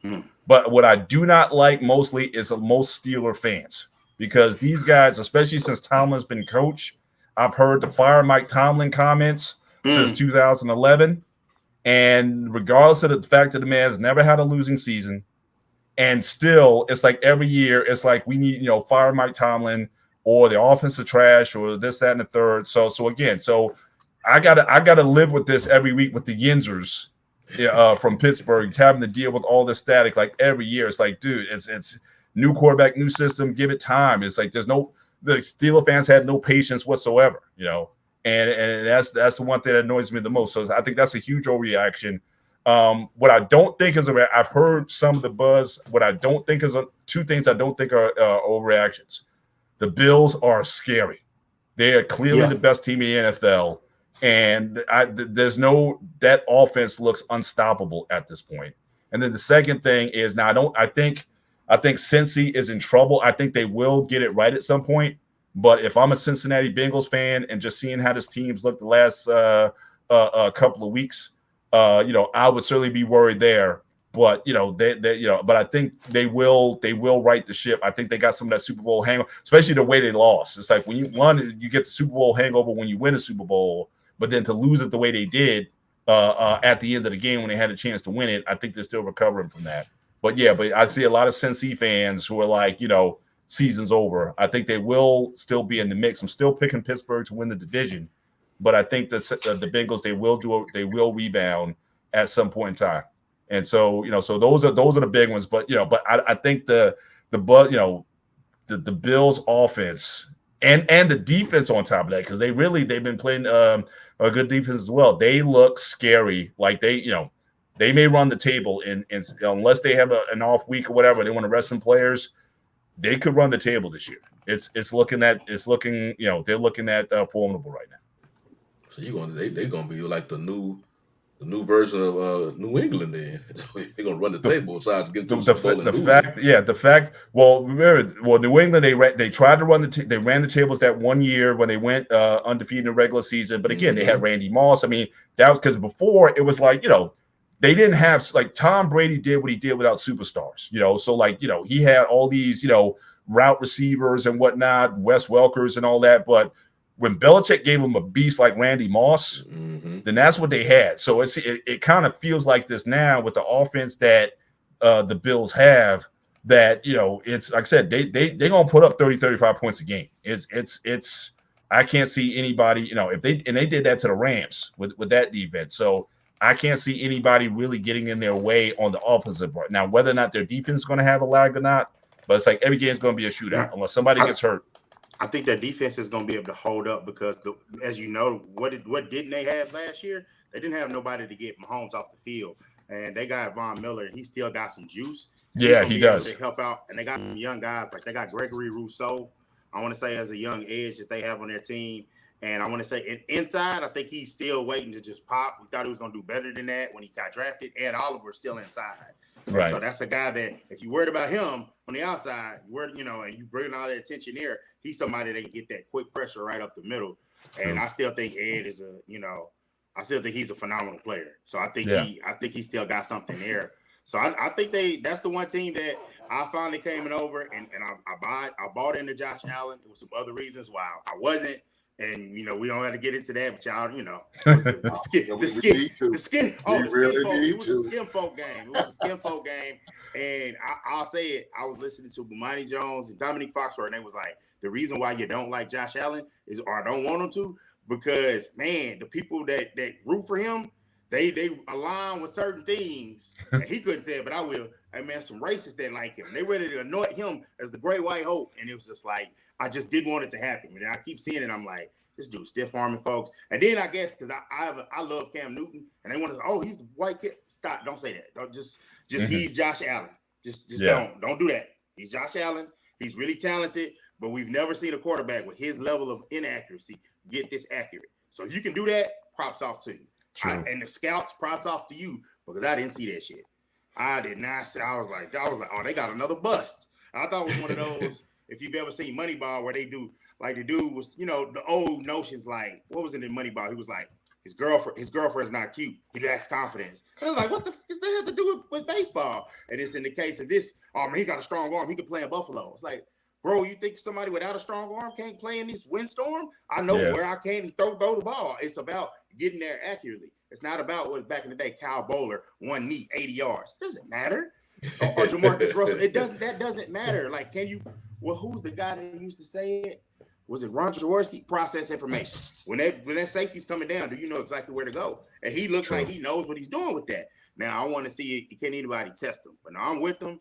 But what I do not like mostly is most Steeler fans because these guys, especially since Tomlin's been coach, I've heard the fire Mike Tomlin comments since 2011. And regardless of the fact that the man has never had a losing season, and still, it's like every year, it's like we need, fire Mike Tomlin, or the offensive trash, or this, that, and the third. So I gotta live with this every week with the Yinzers from Pittsburgh, having to deal with all this static like every year. It's like, dude, it's new quarterback, new system, give it time. It's like the Steelers fans had no patience whatsoever, and that's the one thing that annoys me the most. So I think that's a huge overreaction. What I don't think is I've heard some of the buzz. What I don't think is two things I don't think are overreactions. The Bills are scary. They are clearly the best team in the NFL. And that offense looks unstoppable at this point. And then the second thing is I think Cincy is in trouble. I think they will get it right at some point. But if I'm a Cincinnati Bengals fan and just seeing how this team's looked the last couple of weeks, I would certainly be worried there. But but I think they will right the ship. I think they got some of that Super Bowl hangover, especially the way they lost. It's like when you won, you get the Super Bowl hangover when you win a Super Bowl, but then to lose it the way they did at the end of the game when they had a chance to win it, I think they're still recovering from that. But I see a lot of Cincy fans who are like, season's over. I think they will still be in the mix. I'm still picking Pittsburgh to win the division, but I think that the Bengals they will rebound at some point in time. And so, so those are the big ones. But I think the Bills offense and the defense on top of that, because they've been playing a good defense as well. They look scary. Like they may run the table and unless they have an off week or whatever, they want to rest some players. They could run the table this year. They're looking at formidable right now. So they're gonna be like the new version of New England. Then they're gonna run the table besides getting to the fact. Well, remember, New England they tried to run they ran the tables that one year when they went undefeated in the regular season. But again, they had Randy Moss. I mean, that was because before it was like they didn't have like Tom Brady did what he did without superstars. So he had all these route receivers and whatnot, Wes Welkers and all that, but when Belichick gave him a beast like Randy Moss, then that's what they had. So it kind of feels like this now with the offense that the Bills have that, it's like I said, they're going to put up 30, 35 points a game. It's I can't see anybody, if they did that to the Rams with that defense. So I can't see anybody really getting in their way on the offensive part. Now, whether or not their defense is going to have a lag or not, but it's like every game is going to be a shootout unless somebody gets hurt. I think their defense is going to be able to hold up because, as you know, what didn't they have last year? They didn't have nobody to get Mahomes off the field, and they got Von Miller. And he still got some juice. Yeah, he does. Able to help out, and they got some young guys like they got Gregory Rousseau. I want to say as a young edge that they have on their team. And I want to say inside, I think he's still waiting to just pop. We thought he was going to do better than that when he got drafted. Ed Oliver's still inside. Right. So that's a guy that if you're worried about him on the outside, and you bring all that attention there, he's somebody that can get that quick pressure right up the middle. And I still think Ed is I still think he's a phenomenal player. So I think he still got something there. So I think that's the one team that I finally came over and I bought into Josh Allen. There was some other reasons why I wasn't. And we don't have to get into that, but y'all, the skin. It was a skin folk game. And I'll say it. I was listening to Bomani Jones and Dominique Foxworth, and they was like, the reason why you don't like Josh Allen or don't want him to, because man, the people that root for him, they align with certain things. And he couldn't say it, but I will. Hey man, some racists that like him. They ready to anoint him as the great white hope. And it was just like, I just didn't want it to happen. And I keep seeing it. I'm like, this dude stiff arming folks. And then I guess because I love Cam Newton, and they want to, oh, he's the white kid. Stop, don't say that. Don't just he's Josh Allen. Just don't do that. He's Josh Allen. He's really talented, but we've never seen a quarterback with his level of inaccuracy get this accurate. So if you can do that, props off to you. And the scouts, props off to you, because I didn't see that shit. I did not see. I was like, oh, they got another bust. I thought it was one of those, if you've ever seen Moneyball, where they do, like the dude was, the old notions, like, what was it in Moneyball? He was like, his girlfriend's not cute. He lacks confidence. I was like, what the f does that have to do with baseball? And it's in the case of this, oh man, he got a strong arm. He could play in Buffalo. It's like, bro, you think somebody without a strong arm can't play in this windstorm? I know where I can throw the ball. It's about getting there accurately. It's not about what back in the day, Kyle Bowler, one knee, 80 yards. It doesn't matter. Or Jamarcus Russell. That doesn't matter. Like, who's the guy that used to say it? Was it Ron Jaworski? Process information. When that safety's coming down, do you know exactly where to go? And he looks like he knows what he's doing with that. Now I want to see it. Can anybody test him? But now I'm with him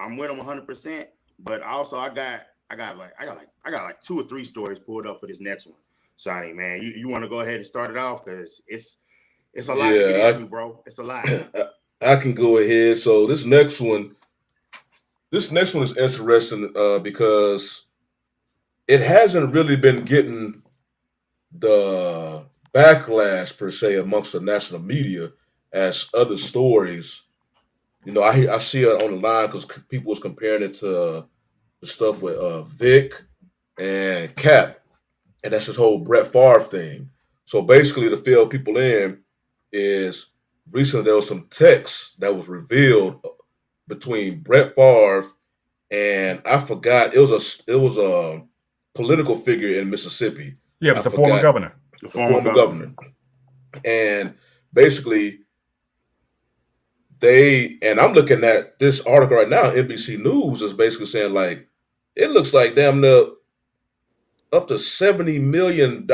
100%. But also I got like 2 or 3 stories pulled up for this next one. Shani, man, you want to go ahead and start it off because it's a lot to get into, bro. It's a lot. I can go ahead. So this next one is interesting because it hasn't really been getting the backlash per se amongst the national media as other stories. I see it on the line because people was comparing it to the stuff with Vic and Cap, and that's this whole Brett Favre thing. So basically, to fill people in, is recently there was some text that was revealed between Brett Favre and I forgot it was a political figure in Mississippi. Yeah, it was the former governor. The former governor. And basically, and I'm looking at this article right now, NBC News is basically saying, like, it looks like damn near up to $70 million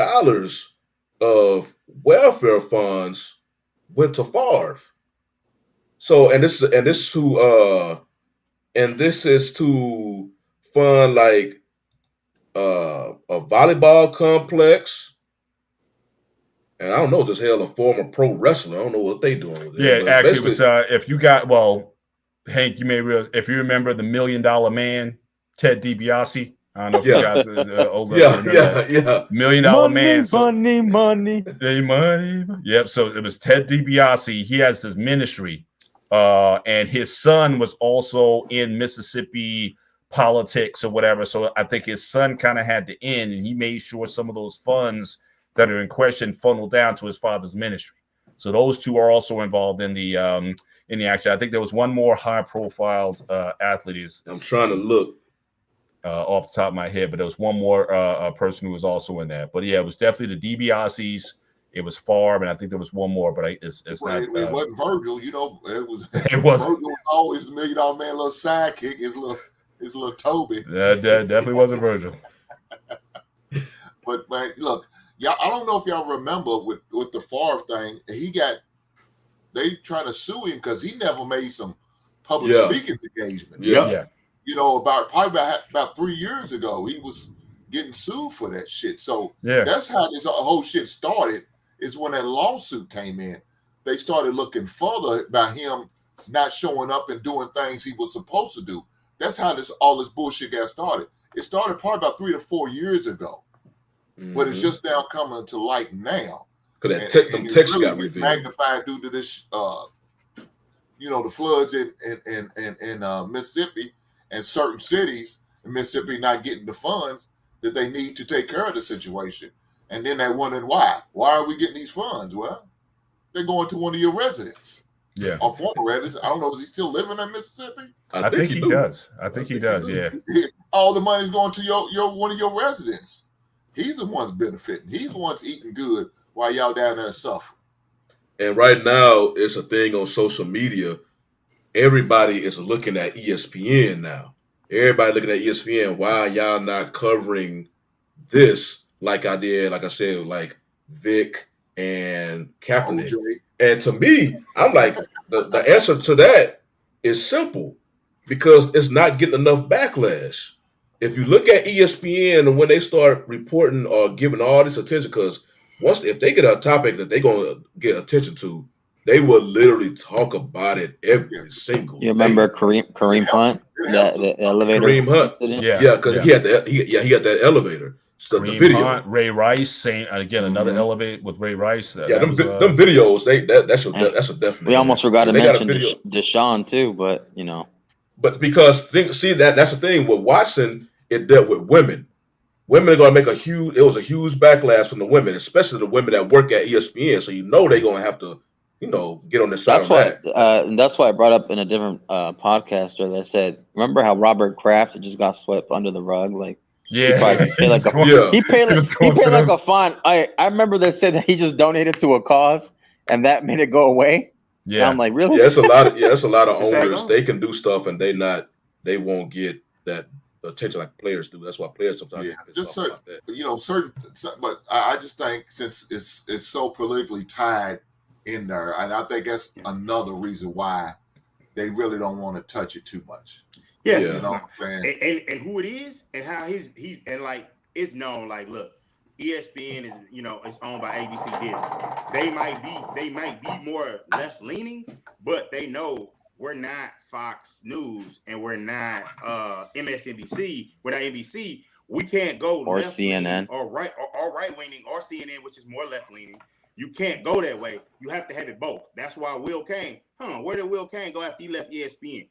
of welfare funds went to Favre. So, and this is to fund like a volleyball complex. And I don't know, just hell, a former pro wrestler. I don't know what they doing with it. Yeah, actually, it was if you got Hank, you may realize if you remember the $1 Million Man, Ted DiBiase. I don't know if you guys are older. Yeah. $1 Million Man. Money. Yep. So it was Ted DiBiase. He has his ministry, and his son was also in Mississippi politics or whatever. So I think his son kind of had to end, and he made sure some of those funds that are in question funneled down to his father's ministry. So those two are also involved in the action. I think there was one more high-profile athlete. I'm trying to look off the top of my head, but there was one more person who was also in that. But yeah, it was definitely the DiBiase's. It was Favre, and I think there was one more, but it's not. It wasn't Virgil, It was. It was. Virgil was always the $1 Million Man, little sidekick. His little Toby. That definitely wasn't Virgil. But man, look. Y'all, I don't know if y'all remember with the Favre thing, they trying to sue him because he never made some public speaking engagements. Yeah. About 3 years ago, he was getting sued for that shit. So Yeah. that's how this whole shit started. Is when that lawsuit came in. They started looking further about him not showing up and doing things he was supposed to do. That's how all this bullshit got started. It started probably about 3 to 4 years ago, but it's just now coming to light now. Because them it texts really got gets revealed. magnified due to this, the floods in Mississippi and certain cities in Mississippi not getting the funds that they need to take care of the situation. And then they're wondering why. Why are we getting these funds? Well, they're going to one of your residents. Yeah. Or former residents. I don't know. Is he still living in Mississippi? I think he does. I think he does. Yeah. All the money's going to your one of your residents. He's the one's benefiting. He's the one's eating good while y'all down there suffering. And right now, it's a thing on social media. Everybody is looking at ESPN now. Everybody looking at ESPN. Why y'all not covering this like I did, like I said, like Vic and Kaepernick? OJ. And to me, I'm like, the answer to that is simple, because it's not getting enough backlash. If you look at ESPN and when they start reporting or giving all this attention, because if they get a topic that they're going to get attention to, they will literally talk about it every single day. You remember Kareem Hunt, the elevator Kareem Hunt, incident? yeah, because he had that elevator. So the Kareem video, Hunt, Ray Rice, saying again another elevate with Ray Rice. them videos, that's a definite. We almost forgot to mention Deshaun too, but But because that's the thing with Watson, it dealt with women. Women are going to make it was a huge backlash from the women, especially the women that work at ESPN. So they're going to have to, get on the side of that. And that's why I brought up in a different podcast that I said, remember how Robert Kraft just got swept under the rug? Like, yeah, he paid like a fine. I remember they said that he just donated to a cause, and that made it go away. Yeah, and I'm like, really? Yeah, it's a lot of owners. They can do stuff, and they won't get that attention like players do. That's why players sometimes. Yeah, it's just certain. But I just think since it's so politically tied in there, and I think that's another reason why they really don't want to touch it too much. Yeah, you know what I'm saying? And who it is, and how he and like it's known. Like, look, ESPN is it's owned by ABC deal. They might be more left leaning, but they know we're not Fox News and we're not MSNBC. We're not NBC. We can't go or left CNN or right leaning or CNN, which is more left leaning. You can't go that way. You have to have it both. That's why Will Kane. Where did Will Kane go after he left ESPN?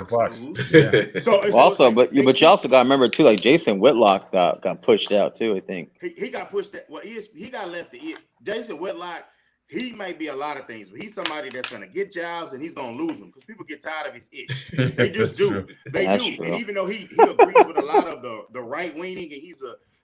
Fox. Yeah. But you also got to remember too, like Jason Whitlock got pushed out too. I think he got pushed. He got left. Jason Whitlock. He might be a lot of things, but he's somebody that's going to get jobs and he's going to lose them because people get tired of his ish. They just do. They do. True. And even though he agrees with a lot of the right leaning, and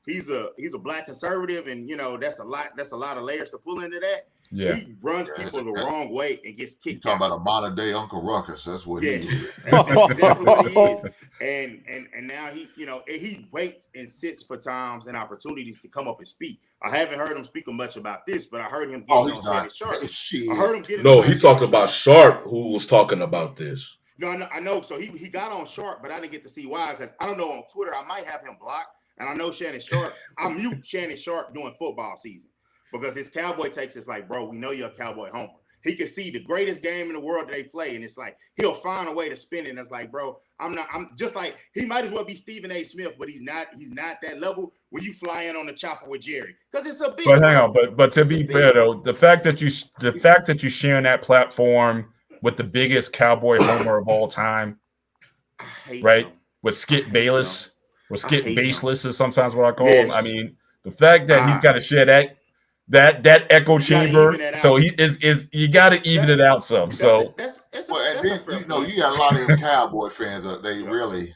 he's a black conservative, and that's a lot of layers to pull into that. Yeah. He runs people the wrong way and gets kicked out. Talking about a modern day Uncle Ruckus. That's what he is. That's exactly what he is. And now he waits and sits for times and opportunities to come up and speak. I haven't heard him speak much about this, but I heard him get on Shannon Sharpe. I heard him get he talked about Sharpe, who was talking about this. No, I know. So he got on Sharpe, but I didn't get to see why, because I don't know, on Twitter I might have him blocked. And I know Shannon Sharpe. I mute Shannon Sharpe during football season because his Cowboy takes it's like, bro, we know you're a Cowboy homer. He can see the greatest game in the world that they play, and it's like he'll find a way to spin it. And it's like, bro, I'm just like, he might as well be Stephen A. Smith, but he's not that level where you fly in on the chopper with Jerry, because it's a big. But hang on, but to be fair though, the fact that you sharing that platform with the biggest Cowboy homer of all time, right? With Skip Bayless. Or Skip Baseless is sometimes what I call him. I mean, the fact that he's got to share that echo chamber, so he is you got to even it out some. You got a lot of them Cowboy fans. They really.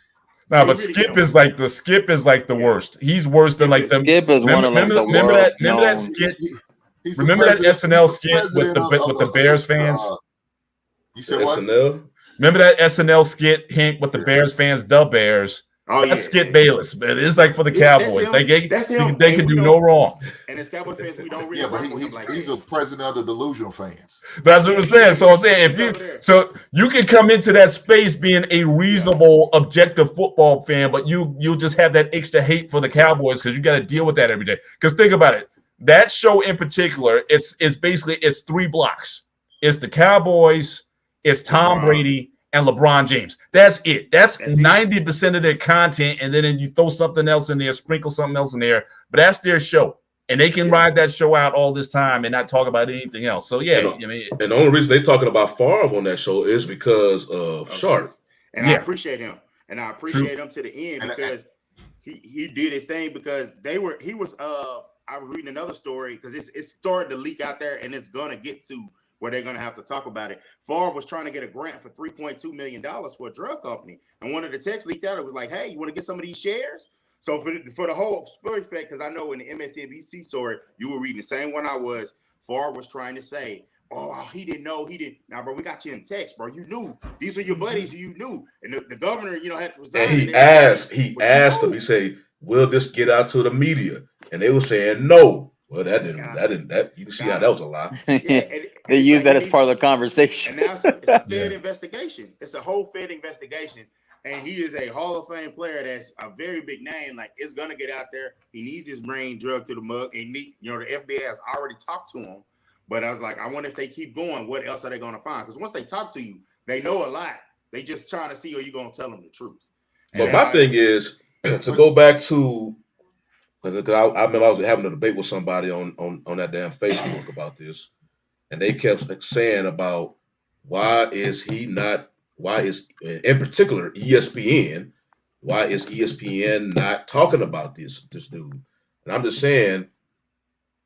No, but Skip is like the worst. He's worse than like them. Skip is one of like the remember that skit? Remember that SNL skit with the Bears fans? You said what? SNL? Remember that SNL skit hint with the Bears fans, the Bears? Oh, That's yeah. Skip Bayless, man. It's like for the Cowboys. That's him. They can do no wrong. And as Cowboy fans, we don't really Yeah, but rock with him like he's that. the president of the delusional fans. That's what I'm saying. So I'm saying you can come into that space being a reasonable, objective football fan, but you'll just have that extra hate for the Cowboys because you got to deal with that every day. Because think about it, that show in particular, it's basically 3 blocks. It's the Cowboys, it's Tom Brady, and LeBron James. That's it. That's 90% of their content, and then you throw something else in there, sprinkle something else in there. But that's their show. And they can ride that show out all this time and not talk about anything else. So, yeah. And the only reason they're talking about Favre on that show is because of Sharpe. And I appreciate him. And I appreciate him to the end because he did his thing because I was reading another story because it's started to leak out there and it's going to get to where they're going to have to talk about it. Favre was trying to get a grant for $3.2 million for a drug company. And one of the texts leaked out. It was like, hey, you want to get some of these shares? So for the whole sport, because I know in the MSNBC story, you were reading the same one I was. Favre was trying to say, oh, he didn't know. He didn't. Now, bro, we got you in text, bro. You knew. These are your buddies. You knew. And the governor, had to resign. And he asked them, he said, will this get out to the media? And they were saying no. Well, that didn't. You can see how that was a lie. They use that as part of the conversation. And now it's a Fed investigation. It's a whole Fed investigation. And he is a Hall of Fame player that's a very big name. Like, it's going to get out there. He needs his brain drugged to the mug. And, the FBI has already talked to him. But I was like, I wonder if they keep going, what else are they going to find? Because once they talk to you, they know a lot. They just trying to see, are you going to tell them the truth? But my thing is, to go back to, because I remember I was having a debate with somebody on that damn Facebook about this. And they kept saying about why is, in particular, ESPN, why is ESPN not talking about this dude? And I'm just saying,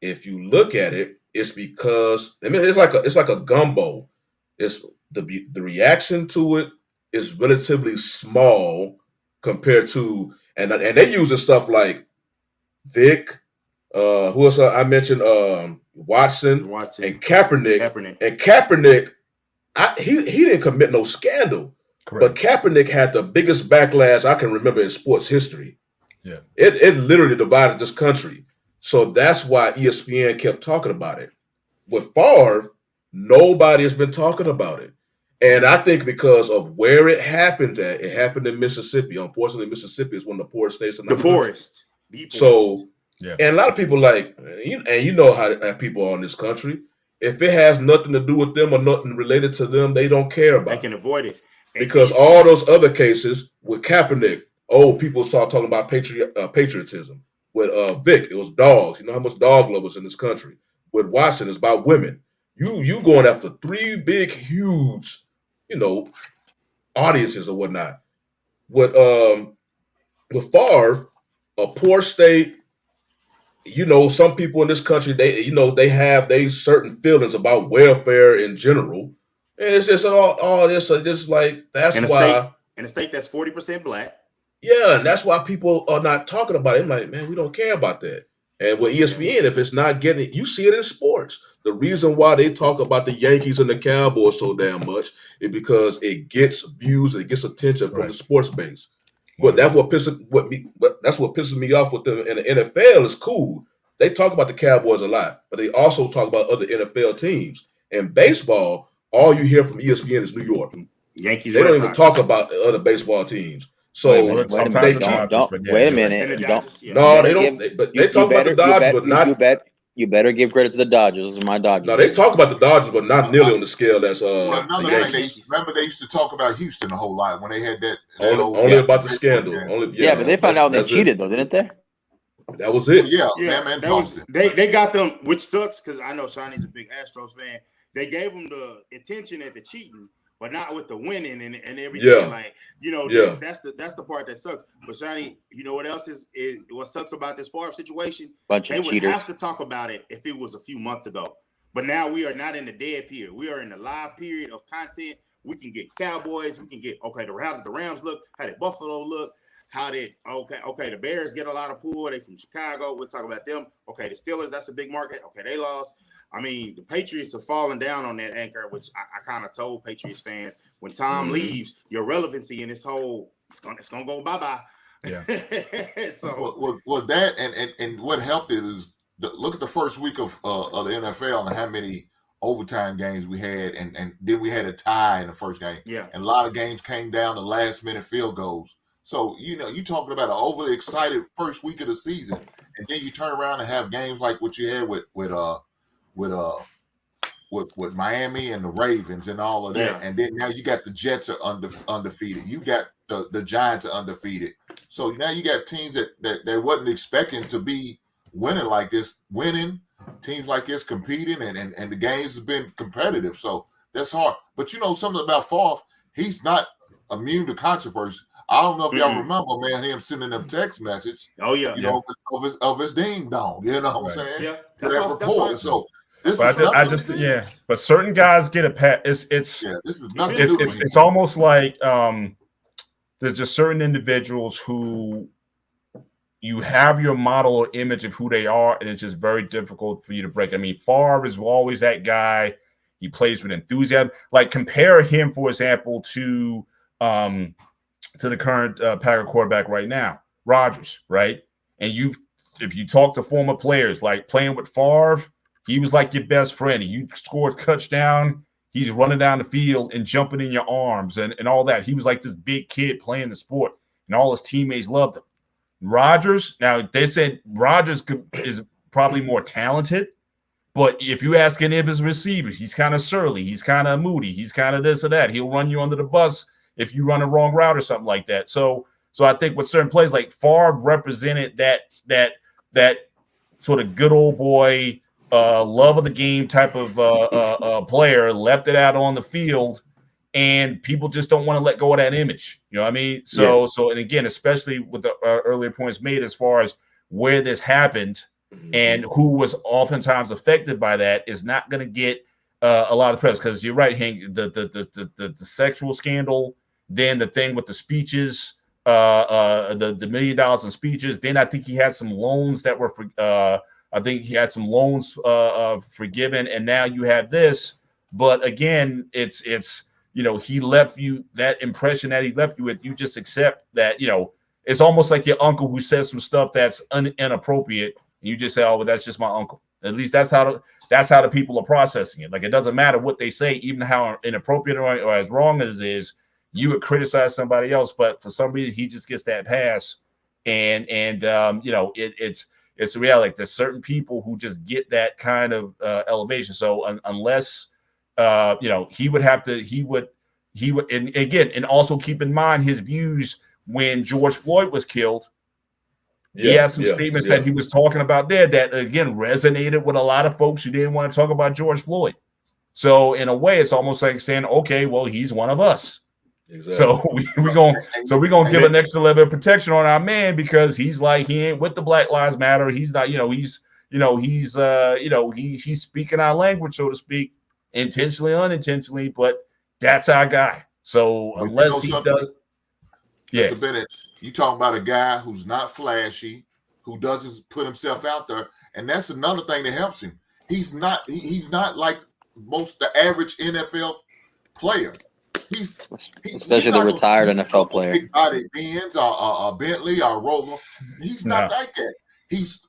if you look at it, it's because it's like a gumbo. It's the reaction to it is relatively small compared to, and they using stuff like Vic, who else I mentioned, Watson, and Kaepernick. And Kaepernick, he didn't commit no scandal. Correct. But Kaepernick had the biggest backlash I can remember in sports history. Yeah, it literally divided this country. So that's why ESPN kept talking about it. With Favre, nobody has been talking about it. And I think because of where it happened it happened in Mississippi. Unfortunately, Mississippi is one of the poorest states in the poorest. So, and a lot of people how people are in this country. If it has nothing to do with them or nothing related to them, they don't care about it. They can avoid it. Because all those other cases with Kaepernick, people start talking about patriotism. With Vic, it was dogs. You know how much dog love was in this country. With Watson, it's about women. You going after 3 big, huge, audiences or whatnot. With Favre, a poor state, some people in this country, they have certain feelings about welfare in general. And it's just all this, just like that's why. In a state that's 40% black. Yeah, and that's why people are not talking about it. I'm like, man, we don't care about that. And with ESPN, if it's not getting it, you see it in sports. The reason why they talk about the Yankees and the Cowboys so damn much is because it gets views and it gets attention from the sports base. But that's what pisses me off with them. And the NFL is cool. They talk about the Cowboys a lot, but they also talk about other NFL teams. And baseball, all you hear from ESPN is New York. Yankees. They don't even talk about other baseball teams. So wait a minute. No, they don't. But they talk about the Dodgers, but not. You better give credit to the Dodgers. Those are my Dodgers. No, they talk about the Dodgers, but not nearly on the scale that's. Another thing, they used to talk about Houston a whole lot when they had that. Only about the scandal. But they found out they cheated though, didn't they? That was it. Man, they got them, which sucks because I know Shawnee's a big Astros fan. They gave them the attention at the cheating, but not with the winning and everything. Yeah. That's the part that sucks. But Shawnee, you know what else is what sucks about this Favre situation? They would have to talk about it if it was a few months ago. But now we are not in the dead period. We are in the live period of content. We can get Cowboys. We can get how did the Rams look? How did Buffalo look? How did the Bears get a lot of pull? They from Chicago. We'll talk about them. Okay, the Steelers, that's a big market. Okay, they lost. I mean, the Patriots are falling down on that anchor, which I kind of told Patriots fans when Tom leaves, your relevancy in this whole it's gonna go bye-bye. Yeah. So was that and what helped it is look at the first week of the NFL and how many overtime games we had, and then we had a tie in the first game. Yeah. And a lot of games came down to last minute field goals. So, you talking about an overly excited first week of the season, and then you turn around and have games like what you had with Miami and the Ravens and all of that. Yeah. And then now you got the Jets are undefeated. You got the Giants are undefeated. So now you got teams that wasn't expecting to be winning like this, teams like this competing, and the games have been competitive. So that's hard. But something about Favre, he's not immune to controversy. I don't know if y'all remember, man, him sending them text message. Oh yeah. Of his ding dong. You know what I'm saying? Yeah. To that reporter. So this but is But certain guys get a pat. This is nothing. It's almost like there's just certain individuals who you have your model or image of who they are, and it's just very difficult for you to break. I mean, Favre is always that guy. He plays with enthusiasm. Like, compare him, for example, to the current Packer quarterback right now, Rodgers, right? And if you talk to former players, like playing with Favre, he was like your best friend. You scored a touchdown, he's running down the field and jumping in your arms and all that. He was like this big kid playing the sport, and all his teammates loved him. Rodgers, now they said Rodgers is probably more talented, but if you ask any of his receivers, he's kind of surly, he's kind of moody, he's kind of this or that. He'll run you under the bus if you run a wrong route or something like that. So I think with certain plays, like Favre represented that sort of good old boy, love of the game type of player, left it out on the field, and people just don't want to let go of that image. You know what I mean? So and again, especially with the earlier points made as far as where this happened and who was oftentimes affected by that is not going to get a lot of press, because you're right, Hank. The sexual scandal, then the thing with the speeches, the $1 million in speeches. Then I think he had some loans that were forgiven, and now you have this. But again, it's he left you that impression that he left you with. You just accept that. It's almost like your uncle who says some stuff that's inappropriate, and you just say, "Oh, well, that's just my uncle." At least that's how the people are processing it. Like, it doesn't matter what they say, even how inappropriate or as wrong as it is. You would criticize somebody else, but for some reason he just gets that pass, and it's a reality. Like, there's certain people who just get that kind of elevation. So unless he would, and again, and also keep in mind his views when George Floyd was killed. He had some statements that he was talking about there that, again, resonated with a lot of folks who didn't want to talk about George Floyd. So in a way, it's almost like saying, okay, well, he's one of us. Exactly. So we're gonna give an extra level of protection on our man, because he's like, he ain't with the Black Lives Matter. He's not, he's speaking our language, so to speak, intentionally or unintentionally, but that's our guy. So unless he does, Mr. Bennett, you talking about a guy who's not flashy, who doesn't put himself out there, and that's another thing that helps him. He's not like the average NFL player. Especially the retired NFL player. Big body Benz or Bentley or Rover. He's not that guy. He's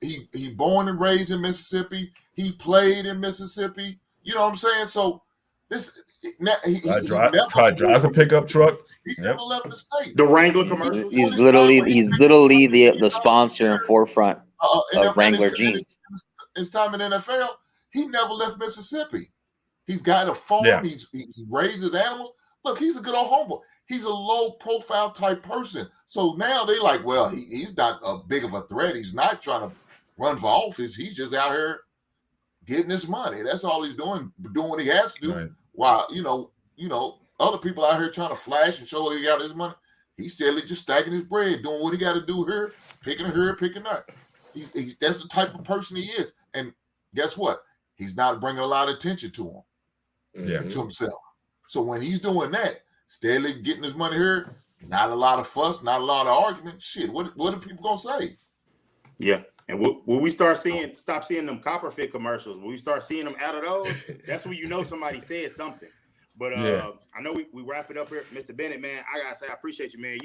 born and raised in Mississippi. He played in Mississippi. You know what I'm saying? So he drives a pickup truck. He never left the state. The Wrangler commercial. He's literally the sponsor and forefront of Wrangler jeans. His time in NFL, he never left Mississippi. He's got a farm. Yeah. He raises animals. Look, he's a good old homeboy. He's a low-profile type person. So now they like, well, he's not a big of a threat. He's not trying to run for office. He's just out here getting his money. That's all he's doing what he has to do. Right. While other people out here trying to flash and show he got his money, he's steadily just stacking his bread, doing what he got to do here, picking that. That's the type of person he is. And guess what? He's not bringing a lot of attention to him, to himself. So when he's doing that, steadily getting his money here, not a lot of fuss, not a lot of argument. Shit, what are people gonna say? Yeah, and when we stop seeing them Copperfit commercials, when we start seeing them out of those, that's when you know somebody said something. But I know we wrap it up here, Mr. Bennett, man. I gotta say, I appreciate you, man.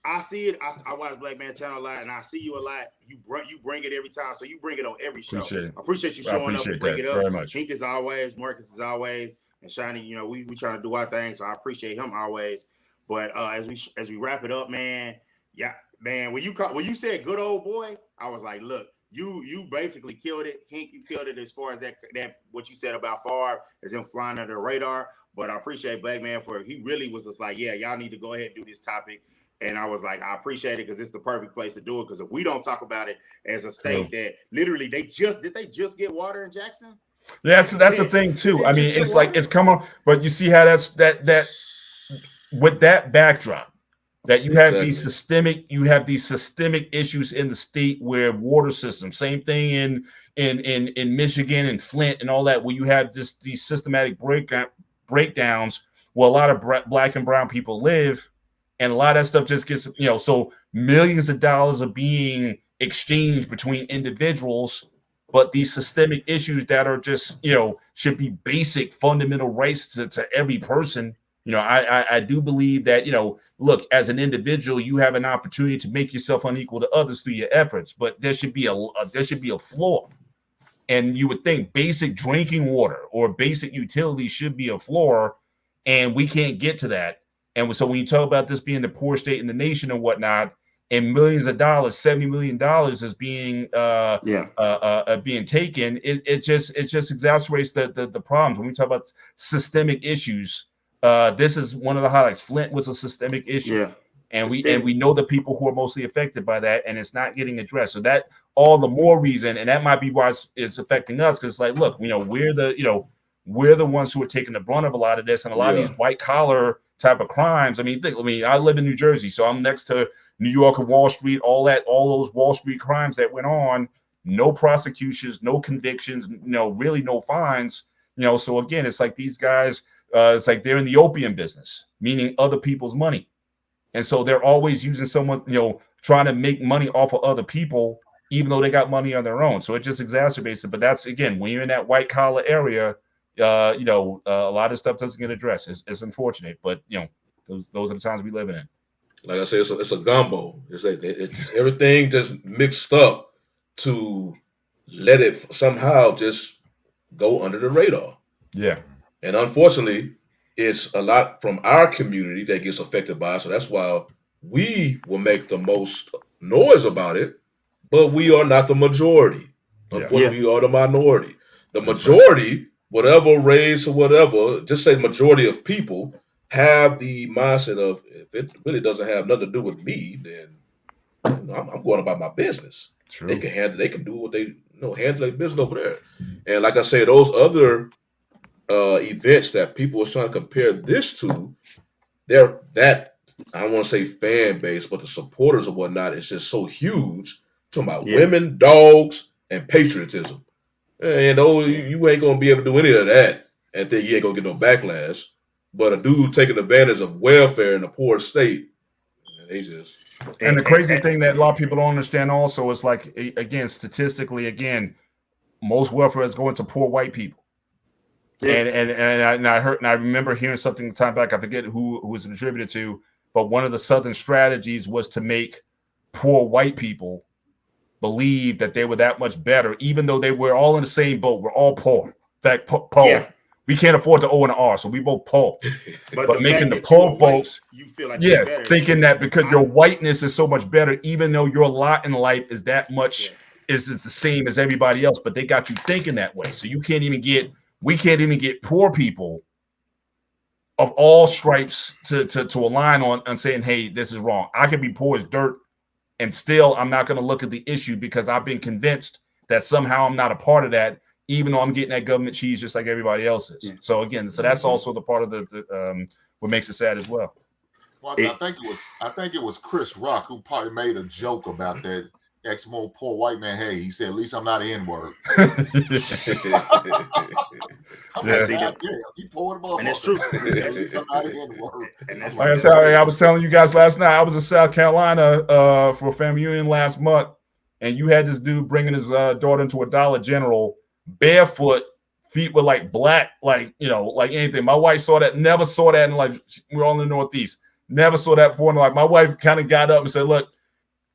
I see it. I watch Black Man Channel a lot, and I see you a lot. You bring it every time, so you bring it on every show. I appreciate you showing up and bring it up very much. Hink is always, Marcus is always, and Shannon. You know, we trying to do our thing, so I appreciate him always. But as we wrap it up, man, yeah, man, when you said good old boy, I was like, look, you basically killed it. Hink, you killed it as far as that what you said about Favre as him flying under the radar. But I appreciate Black Man for he really was just like, yeah, y'all need to go ahead and do this topic. And I was like, I appreciate it because it's the perfect place to do it. Because if we don't talk about it as a state that literally did they just get water in Jackson? Yeah, so that's the thing too. I mean, it's like it's come on, but you see how that's that with that backdrop that you have these systemic issues in the state where water system, same thing in Michigan and Flint and all that, where you have these systematic breakdowns where a lot of Black and brown people live. And a lot of that stuff just gets, so millions of dollars are being exchanged between individuals, but these systemic issues that are just, should be basic fundamental rights to every person. I do believe that, look, as an individual, you have an opportunity to make yourself unequal to others through your efforts, but there should be a floor. And you would think basic drinking water or basic utilities should be a floor, and we can't get to that. And so when you talk about this being the poorest state in the nation and whatnot, and millions of dollars, $70 million is being being taken, it just exacerbates the problems. When we talk about systemic issues, this is one of the highlights. Flint was a systemic issue, and we know the people who are mostly affected by that, and it's not getting addressed. So that all the more reason, and that might be why it's affecting us, because like, look, we're the ones who are taking the brunt of a lot of this, and a lot of these white collar type of crimes. I mean, I live in New Jersey, so I'm next to New York and Wall Street, all those Wall Street crimes that went on, no prosecutions, no convictions, really no fines. So again, it's like these guys, it's like they're in the opium business, meaning other people's money. And so they're always using someone, trying to make money off of other people, even though they got money on their own. So it just exacerbates it. But that's, again, when you're in that white collar area, a lot of stuff doesn't get addressed. It's unfortunate, but those are the times we live in. Like I said, it's a gumbo. It's everything just mixed up to let it somehow just go under the radar. Yeah. And unfortunately, it's a lot from our community that gets affected by it. So that's why we will make the most noise about it, but we are not the majority. Unfortunately, we are the minority. The majority, whatever race or whatever, just say majority of people have the mindset of, if it really doesn't have nothing to do with me, then I'm going about my business. True. They can do what they handle their business over there. And like I say, those other events that people are trying to compare this to, they're that, I don't want to say fan base, but the supporters or whatnot is just so huge. Talking about women, dogs, and patriotism. And you ain't gonna be able to do any of that and think you ain't gonna get no backlash. But a dude taking advantage of welfare in a poor state, they just. And the crazy thing that a lot of people don't understand also is, like, again, statistically, most welfare is going to poor white people. Yeah. And I remember hearing something time back, I forget who was attributed to, but one of the Southern strategies was to make poor white people believe that they were that much better, even though they were all in the same boat. We're all poor. In fact, poor. Yeah. We can't afford the O and the R, so we both poor. But making the poor folks, you feel like thinking that because your whiteness is so much better, even though your lot in life is that much, is the same as everybody else, but they got you thinking that way. So we can't even get poor people of all stripes to align on saying, hey, this is wrong. I can be poor as dirt, and still I'm not going to look at the issue because I've been convinced that somehow I'm not a part of that, even though I'm getting that government cheese just like everybody else is. Yeah. So again, that's also the part of the what makes it sad as well. Well, I think it was Chris Rock who probably made a joke about that ex-mo poor white man. Hey, he said, at least I'm not an N-word. He poured him off. And it's true. At least I'm not an N-word. Like I said, I was telling you guys last night, I was in South Carolina for a family reunion last month, and you had this dude bringing his daughter into a Dollar General, barefoot, feet were like black, like anything. My wife saw that, never saw that in life. We're all in the Northeast. Never saw that before. And like my wife kind of got up and said, "Look,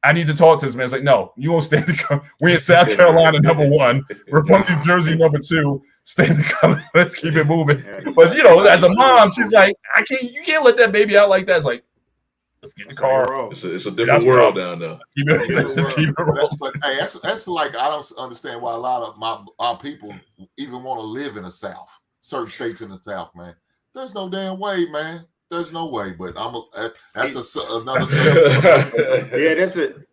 I need to talk to this man." It's like, "No, you won't stay in the we in South Carolina, number 1. We're from New Jersey, number 2. Stay in the country. Let's keep it moving." But as a mom, she's like, you can't let that baby out like that. It's like, let's get in the car. It's a different world down there. But hey, that's like, I don't understand why a lot of our people even want to live in the South, certain states in the South, man. There's no damn way, man. There's no way. But that's another.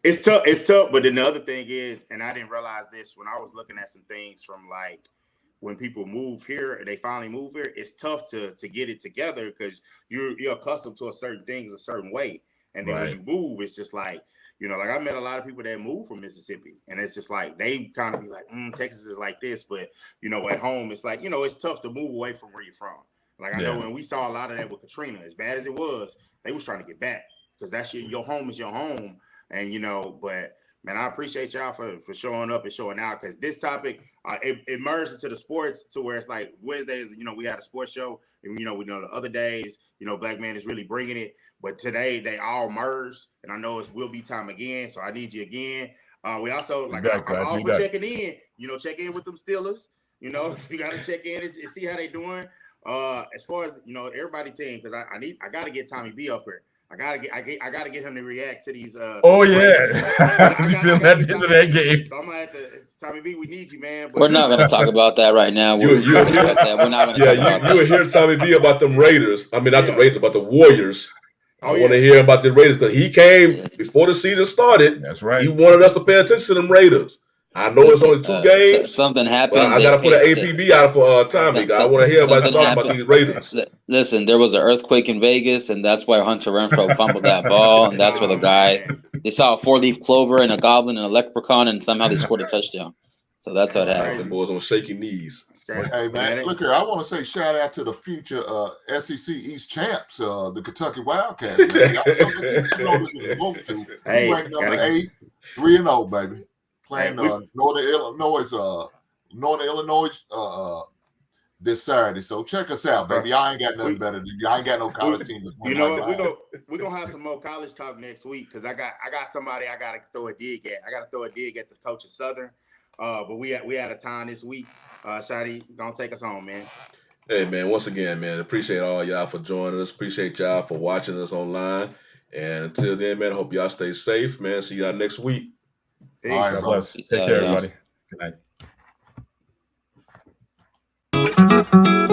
It's tough. It's tough. But then the other thing is, and I didn't realize this when I was looking at some things from like when people move here and they finally move here, it's tough to get it together because you're accustomed to a certain things a certain way. And then when you move, it's just like, like I met a lot of people that moved from Mississippi, and it's just like they kind of be like, Texas is like this, but at home it's like, it's tough to move away from where you're from. Like I know when we saw a lot of that with Katrina, as bad as it was, they was trying to get back because that's your home is your home. And but man, I appreciate y'all for showing up and showing out, because this topic it merged into the sports to where it's like Wednesdays, we had a sports show, and we know the other days, Black Man is really bringing it, but today they all merged, and I know it will be time again, so I need you again. We also I'm all for checking in, check in with them Steelers, you got to check in and see how they doing. As far as everybody team, because I got to get Tommy B up here. I gotta get him to react to these. Oh yeah, I feel that into that game. So I'm gonna have to, Tommy B, we need you, man. But we're not gonna talk about that right now. We're not gonna talk about that. You will hear Tommy B about them Raiders. I mean, not the Raiders, but the Warriors. I want to hear about the Raiders because he came before the season started. That's right. He wanted us to pay attention to them Raiders. I know it's only 2 games. Something happened. I got to put an APB out for Tommy. I want to hear about these Raiders. Listen, there was an earthquake in Vegas, and that's why Hunter Renfrow fumbled that ball, and that's where the guy they saw a 4-leaf clover and a goblin and a leprechaun, and somehow they scored a touchdown. So that's what happened. The boys on shaky knees. Hey man, look here. I want to say shout out to the future SEC East champs, the Kentucky Wildcats. Man. Hey, ranked number 8, 3-0, baby. Playing Northern Illinois this Saturday. So check us out, baby. I ain't got nothing better than you. I ain't got no college team this morning. We're gonna have some more college talk next week because I got somebody I gotta throw a dig at. I gotta throw a dig at the coach of Southern. But we had a time this week. Shadi, don't take us home, man. Hey man, once again, man, appreciate all y'all for joining us. Appreciate y'all for watching us online. And until then, man, I hope y'all stay safe, man. See y'all next week. All right, God bless. Take care, everybody. Good night.